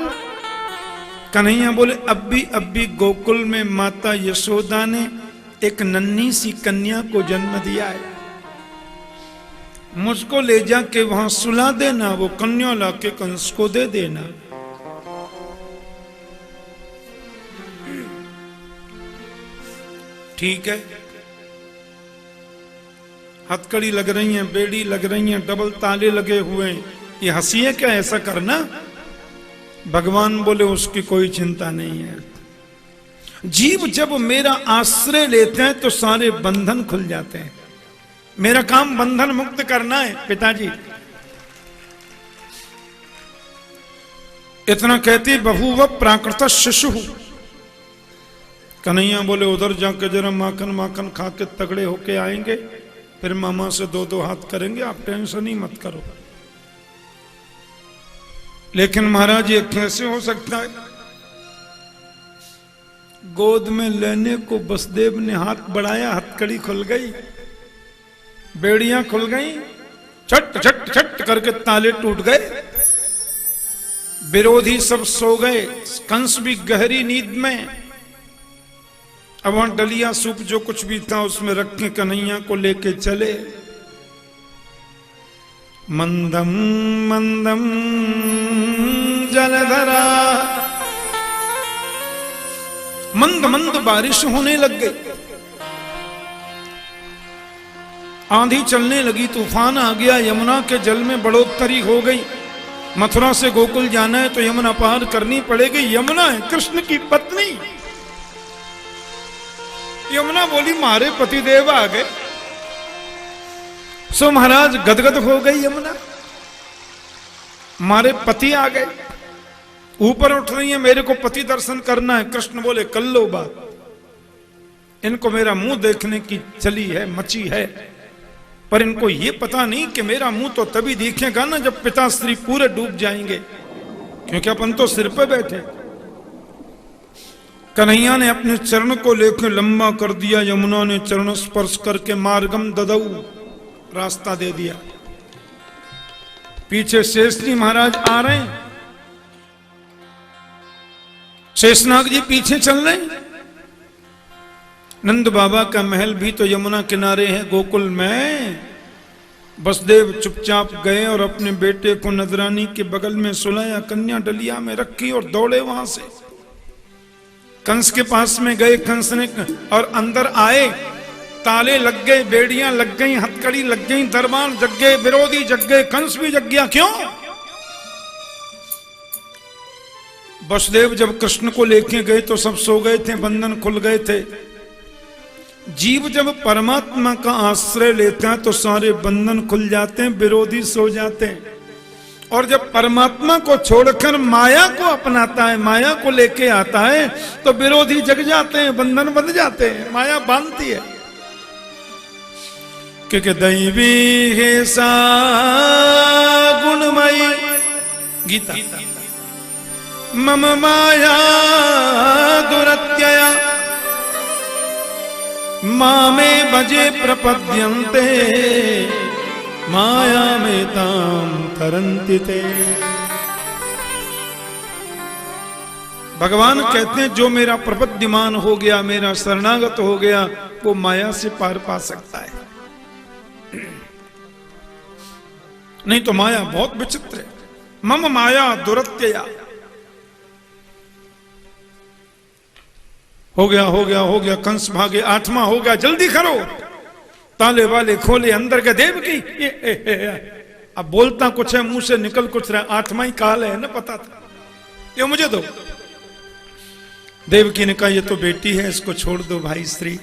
कन्हैया बोले अब भी गोकुल में माता यशोदा ने एक नन्ही सी कन्या को जन्म दिया है, मुझको ले जाके वहां सुला देना, वो कन्या लाके कंस को दे देना। ठीक है, हथकड़ी लग रही है, बेड़ी लग रही है, डबल ताले लगे हुए हैं, ये हंसी है क्या ऐसा करना? भगवान बोले उसकी कोई चिंता नहीं है। जीव जब मेरा आश्रय लेते हैं तो सारे बंधन खुल जाते हैं। मेरा काम बंधन मुक्त करना है पिताजी। इतना कहती बभूव प्राकृत शिशु। कन्हैया बोले उधर जाके जरा माखन माखन खा के तगड़े होके आएंगे, फिर मामा से दो दो हाथ करेंगे, आप टेंशन ही मत करो। लेकिन महाराज ये कैसे हो सकता है? गोद में लेने को बसदेव ने हाथ बढ़ाया, हथकड़ी खुल गई, बेड़ियां खुल गई, छट छट छट करके ताले टूट गए, विरोधी सब सो गए, कंस भी गहरी नींद में। अब वहां डलिया सूप जो कुछ भी था उसमें रख के कन्हैया को लेके चले। मंदम मंदम जलधरा, मंद मंद बारिश होने लग गई, आंधी चलने लगी, तूफान आ गया, यमुना के जल में बढ़ोतरी हो गई। मथुरा से गोकुल जाना है तो यमुना पार करनी पड़ेगी। यमुना है कृष्ण की पत्नी। यमुना बोली मारे पतिदेव आ गए। सो महाराज गदगद हो गई यमुना, मारे पति आ गए, ऊपर उठ रही है, मेरे को पति दर्शन करना है। कृष्ण बोले कर लो बात, इनको मेरा मुंह देखने की चली है, मची है, पर इनको ये पता नहीं कि मेरा मुंह तो तभी दिखेगा ना जब पिताश्री पूरे डूब जाएंगे, क्योंकि अपन तो सिर पे बैठे। कन्हैया ने अपने चरण को लेकर लंबा कर दिया, यमुना ने चरण स्पर्श करके मार्गम ददऊ, रास्ता दे दिया। पीछे शेषजी महाराज आ रहे हैं, शेषनाग जी पीछे चल रहे हैं। नंद बाबा का महल भी तो यमुना किनारे है गोकुल में। बसदेव चुपचाप गए और अपने बेटे को नजरानी के बगल में सुलाया, कन्या डलिया में रखी और दौड़े वहां से कंस के पास में गए। कंस ने और अंदर आए, ताले लग गए, बेड़ियां लग गई, हथकड़ी लग गई, दरबार जग गए, विरोधी जग गए, कंस भी जग गया। क्यों? वसुदेव जब कृष्ण को लेके गए तो सब सो गए थे, बंधन खुल गए थे। जीव जब परमात्मा का आश्रय लेता है तो सारे बंधन खुल जाते हैं, विरोधी सो जाते हैं। और जब परमात्मा को छोड़कर माया को अपनाता है, माया को लेके आता है, तो विरोधी जग जाते हैं, बंधन बंध जाते हैं, माया बांधती है। क्योंकि दैवी है सा गुणमयी गीता, मम माया दुरत्यया मामे भजे प्रपद्यन्ते माया में ताम तरन्ति ते। भगवान कहते हैं जो मेरा प्रपद्यमान हो गया, मेरा शरणागत हो गया, वो माया से पार पा सकता है। नहीं तो माया बहुत विचित्र है। मम माया दुरत्यया, हो गया हो गया हो गया, कंस भागे, 8वां हो गया, जल्दी करो, ताले वाले खोले, अंदर के देव की अब बोलता कुछ है, मुंह से निकल कुछ रहा, 8वां ही काल है ना, पता था, ये मुझे दो। देवकी ने कहा ये तो बेटी है, इसको छोड़ दो भाई श्री।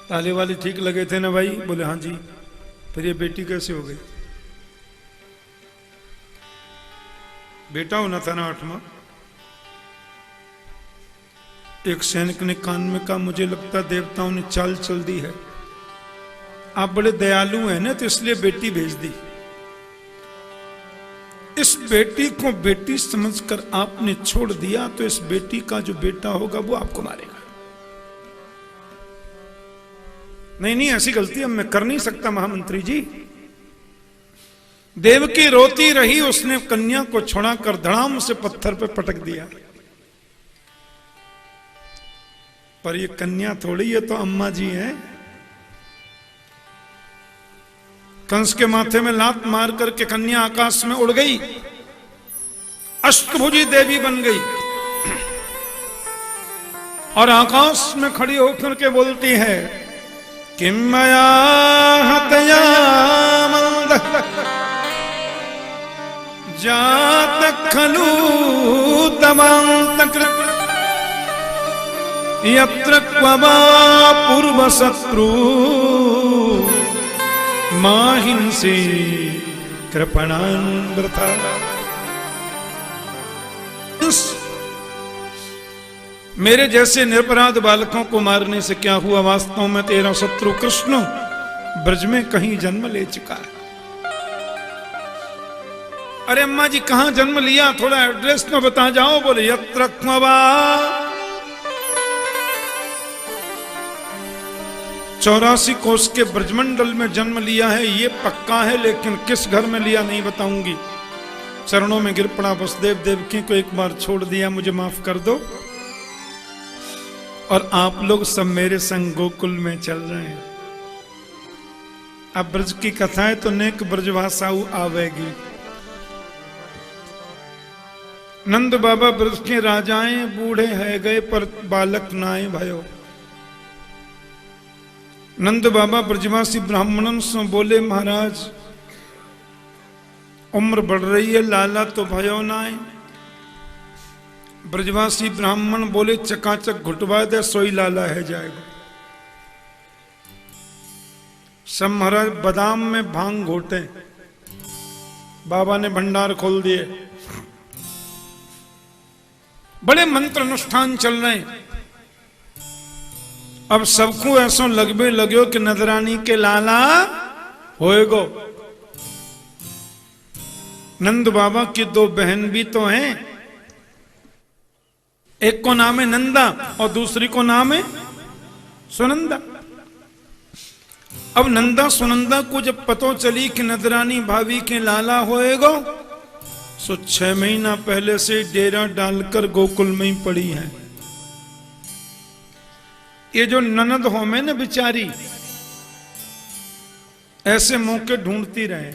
ताले वाले ठीक लगे थे ना भाई? बोले हाँ जी। फिर ये बेटी कैसे हो गई? बेटा होना था ना 8वां। एक सैनिक ने कान में कहा मुझे लगता देवताओं ने चाल चल दी है, आप बड़े दयालु हैं ना, तो इसलिए बेटी भेज दी। इस बेटी को बेटी समझकर आपने छोड़ दिया, तो इस बेटी का जो बेटा होगा वो आपको मारेगा। नहीं नहीं, ऐसी गलती अब मैं कर नहीं सकता महामंत्री जी, देवकी रोती रही, उसने कन्या को छुड़ाकर धड़ाम से पत्थर पे पटक दिया। पर ये कन्या थोड़ी है, तो अम्मा जी हैं। कंस के माथे में लात मार करके कन्या आकाश में उड़ गई, अष्टभुजी देवी बन गई और आकाश में खड़ी होकर के बोलती है, किम मया हतया मंद जात खलु तवांतकृत यत्र क्ववा पूर्व शत्रु माहिंसे कृपणान वृथा। मेरे जैसे निरपराध बालकों को मारने से क्या हुआ, वास्तव में तेरा शत्रु कृष्ण ब्रज में कहीं जन्म ले चुका है। अरे अम्मा जी कहां जन्म लिया, थोड़ा एड्रेस तो बता जाओ। बोले यत्र क्ववा, 84 कोस के ब्रजमंडल में जन्म लिया है, ये पक्का है, लेकिन किस घर में लिया नहीं बताऊंगी। चरणों में गिर पड़ा, वसुदेव देवकी को एक बार छोड़ दिया, मुझे माफ कर दो, और आप लोग सब मेरे संग गोकुल में चल रहे हैं। अब ब्रज की कथा है तो नेक ब्रजभाषाऊ आवेगी। नंद बाबा ब्रज के राजाएं, बूढ़े है गए पर बालक नाए भयो। नंद बाबा ब्रजवासी ब्राह्मणन से बोले, महाराज उम्र बढ़ रही है, लाला तो भयो नाए। ब्रजवासी ब्राह्मण बोले, चकाचक घुटवा दे, सोई लाला है जाएगा। सब महाराज बादाम में भांग घोटे, बाबा ने भंडार खोल दिए, बड़े मंत्र अनुष्ठान चल रहे हैं। अब सबको ऐसा लगबे लग्यो कि नजरानी के लाला होएगो। नंद बाबा की 2 बहन भी तो हैं, एक को नाम है नंदा और दूसरी को नाम है सुनंदा। अब नंदा सुनंदा को जब पतो चली कि नदरानी भाभी के लाला होएगो, सो 6 महीना पहले से डेरा डालकर गोकुल में ही पड़ी है। ये जो ननद हो में न बिचारी, ऐसे मौके ढूंढती रहे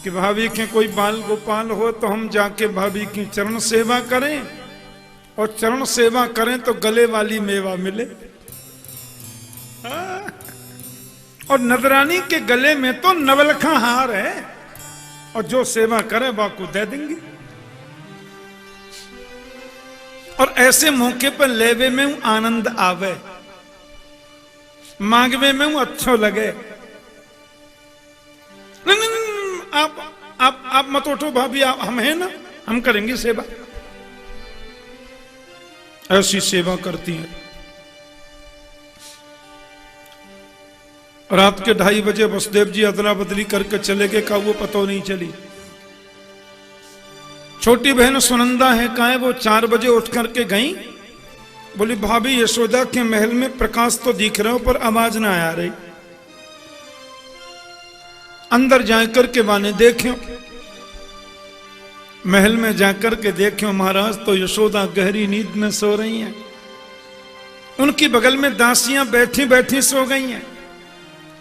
कि भाभी के कोई बाल गोपाल हो तो हम जाके भाभी की चरण सेवा करें, और चरण सेवा करें तो गले वाली मेवा मिले। और नदरानी के गले में तो नवलखा हार है, और जो सेवा करे बाको दे देंगे। और ऐसे मौके पर लेवे में आनंद आवे, मांगवे में अच्छो लगे। नहीं, आप मत उठो भाभी, हम हैं ना, हम करेंगे सेवा। ऐसी सेवा करती है। रात के 2:30 बजे वसुदेव जी अदला बदली करके चले गए, का वो पतो नहीं चली। छोटी बहन सुनंदा है, का है वो 4 बजे उठ करके गई, बोली भाभी यशोदा के महल में प्रकाश तो दिख रहा हो पर आवाज ना आ रही, अंदर जाकर के बाने देखो। महल में जाकर के देखो, महाराज तो यशोदा गहरी नींद में सो रही हैं। उनकी बगल में दासियां बैठी बैठी सो गई हैं।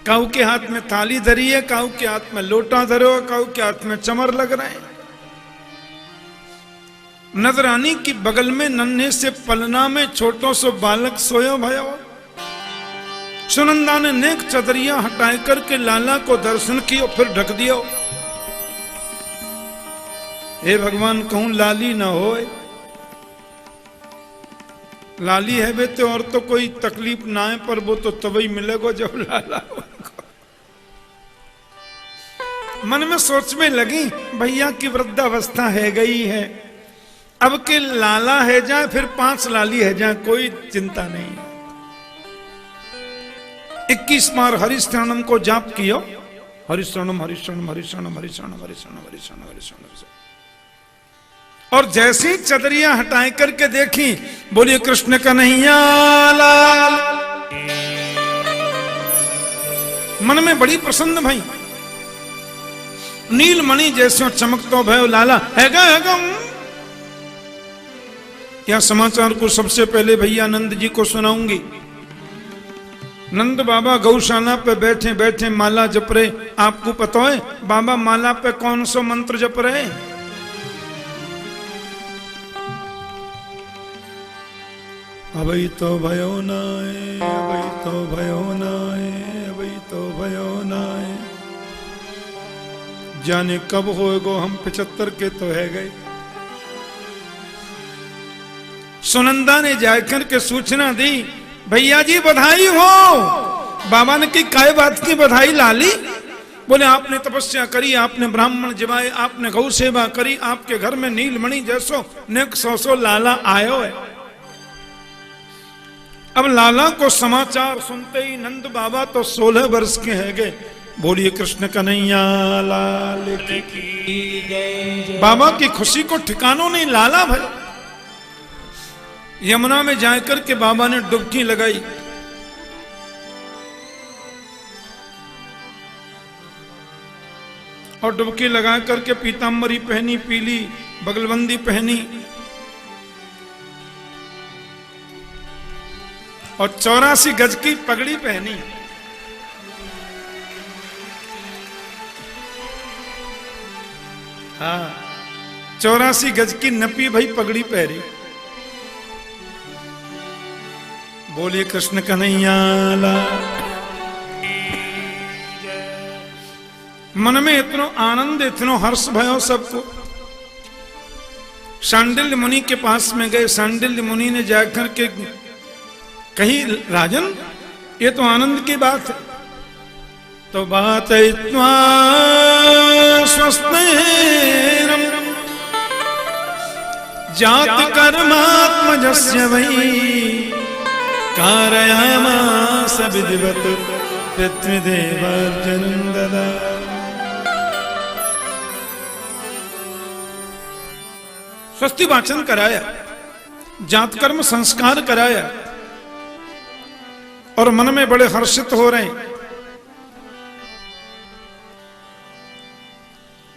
काऊ के हाथ में थाली धरी है, काऊ के हाथ में लोटा धरो, काऊ के हाथ में चमर लग रहे हैं। नजरानी की बगल में नन्हे से पलना में छोटो सो बालक सोयो भयो। सुनंदा ने नेक चदरिया हटाए करके लाला को दर्शन किया, फिर ढक दियो। हे भगवान, कहूं लाली ना होए, लाली है बे तो और तो कोई तकलीफ ना है, पर वो तो तभी मिलेगा जब लाला होगा। मन में सोच में लगी, भैया की वृद्धावस्था है गई है, अब के लाला है जाए फिर 5 लाली है जाए, कोई चिंता नहीं। 21 बार हरिशरणम को जाप किया, हरिशरणम हरिशरणम हरिशरणम हरिशरणम हरिशरणम हरिशरणम हरिशरणम। और जैसी चदरिया हटाए करके देखी, बोलिए कृष्ण कन्हैया लाल। मन में बड़ी प्रसन्न भई। नीलमणि जैसो चमकतो भयो लाला हैगा हैगा। यह समाचार को सबसे पहले भैया नंद जी को सुनाऊंगी। नंद बाबा गौशाला पे बैठे बैठे माला जप रहे। आपको पता है बाबा माला पे कौन सा मंत्र जप रहे? अभी तो भयो नाय, अभी तो भयो नाय, अभी तो भयो नाय। जाने कब होएगो, हम 75 के तो है गए। सुनंदा ने जाकर के सूचना दी, भैया जी बधाई हो। बाबा ने की काय बात की बधाई लाली? बोले आपने तपस्या करी, आपने ब्राह्मण जिवाए, आपने गौ सेवा करी, आपके घर में नीलमणि जैसो नेक 100 लाला आयो है। अब लाला को समाचार सुनते ही नंद बाबा तो 16 वर्ष के हैं गए। बोलिए कृष्ण कन्हैया लाल की जय। बाबा की खुशी को ठिकानों नहीं, लाला भाई। यमुना में जाकर के बाबा ने डुबकी लगाई। और डुबकी लगा करके पीतांबरी पहनी, पीली बगलबंदी पहनी और 84 गज की पगड़ी पहनी। हाँ, 84 गज की नपी भाई पगड़ी पहरी। बोलिए कृष्ण कन्हैया लाल। मन में इतनो आनंद, इतनो हर्ष भयो सबको। शांडिल्य मुनि के पास में गए। शांडिल्य मुनि ने जाकर के कही, राजन ये तो आनंद की बात है। तो बात इतना स्वस्तेरम जात कर्मात्मजस्य वै कारयामास विधिवत पृथ्वीदेवार्जुनं ददा। स्वस्ति वाचन कराया, जातकर्म संस्कार कराया और मन में बड़े हर्षित हो रहे हैं।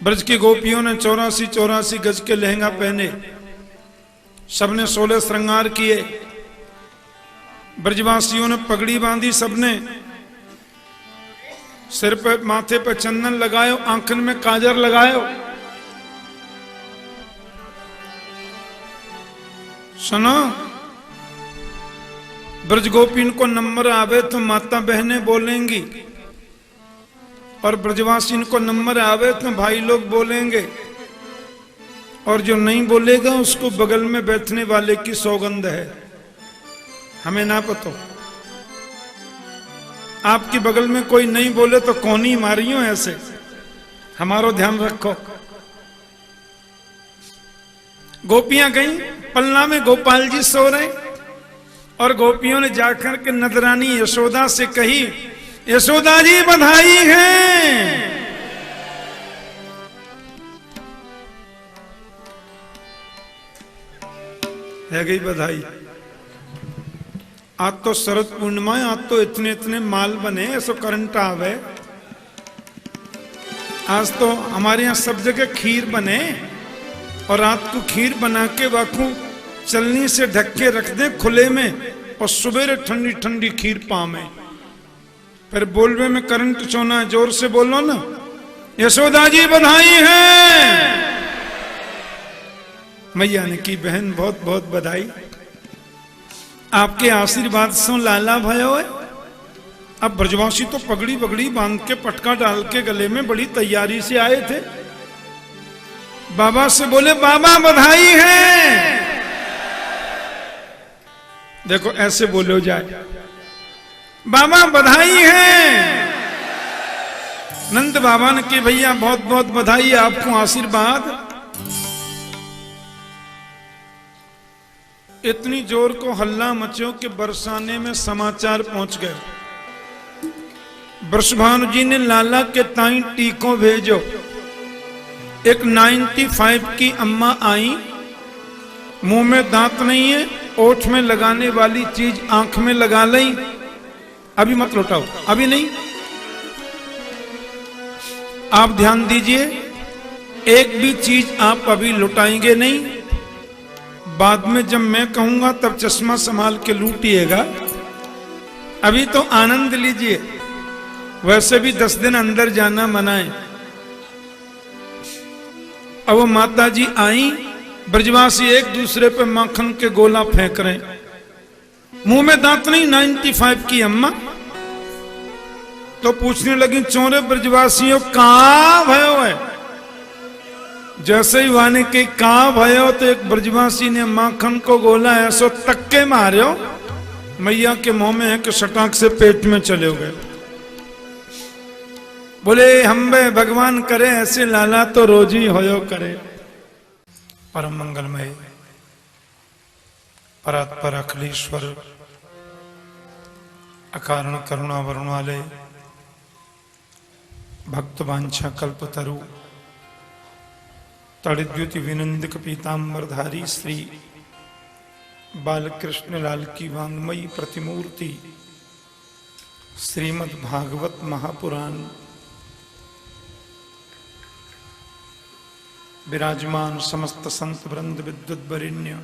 ब्रज की गोपियों ने 84 गज के लहंगा पहने, सबने 16 श्रृंगार किए। ब्रजवासियों ने पगड़ी बांधी, सबने सिर पे माथे पे चंदन लगायो, आंखन में काजर लगायो। सुनो, ब्रज गोपीन को नंबर आवे तो माता बहनें बोलेंगी और ब्रजवासीन को नंबर आवे तो भाई लोग बोलेंगे, और जो नहीं बोलेगा उसको बगल में बैठने वाले की सौगंध है। हमें ना पता, आपकी बगल में कोई नहीं बोले तो कौन ही मारियो ऐसे। हमारो ध्यान रखो। गोपियां गई, पलना में गोपाल जी सो रहे और गोपियों ने जाकर के नदरानी यशोदा से कही, यशोदा जी बधाई है। गई बधाई। आज तो शरद पूर्णिमा है, आज तो इतने इतने माल बने, ऐसो करंट आवे। आज तो हमारे यहाँ सब जगह खीर बने और रात को खीर बना के वाकू चलनी से ढक के रख दे खुले में, और सुबह ठंडी ठंडी खीर पावे। फिर बोलवे में करंट चोना, जोर से बोलो ना, यशोदा जी बधाई है। मैया ने की, बहन बहुत बहुत बधाई, आपके आशीर्वाद से लाला भयो है। अब ब्रजवासी तो पगड़ी पगड़ी बांध के पटका डाल के गले में बड़ी तैयारी से आए थे। बाबा से बोले, बाबा बधाई है। देखो ऐसे बोलो जाए, बाबा बधाई है। नंद बाबा ने की, भैया बहुत बहुत बधाई, आपको आशीर्वाद। इतनी जोर को हल्ला मचो कि बरसाने में समाचार पहुंच गए। वृषभानु जी ने लाला के ताई टीकों भेजो। एक 95 की अम्मा आई, मुंह में दांत नहीं है, ओठ में लगाने वाली चीज आंख में लगा ली। अभी मत लौटाओ, अभी नहीं, आप ध्यान दीजिए। एक भी चीज आप अभी लुटाएंगे नहीं, बाद में जब मैं कहूंगा तब चश्मा संभाल के लूटिएगा। अभी तो आनंद लीजिए, वैसे भी 10 दिन अंदर जाना मना है। अब वो माता जी आई, ब्रजवासी एक दूसरे पे माखन के गोला फेंक रहे, मुंह में दांत नहीं, 95 की अम्मा। तो पूछने लगी, चोरे ब्रजवासियों कहां भयो है? जैसे ही वाने के कहां भयो तो एक ब्रजवासी ने माखन को गोला ऐसो तक्के मार्यो, मैया के मुंह में है कि सटाक से पेट में चले गए। बोले हम भगवान करे ऐसे लाला तो रोज ही होयो करे। परम मंगलमय परात्पर अखिलेश्वर अकारण करुणा वरुण वाले भक्त वांछा कल्पतरु तड़िद्युति विनंदक पीतांबरधारी श्री बालकृष्ण लाल की वांगमयी प्रतिमूर्ति श्रीमद् भागवत महापुराण विराजमान समस्त संत वृंद विद्युत वरिण्य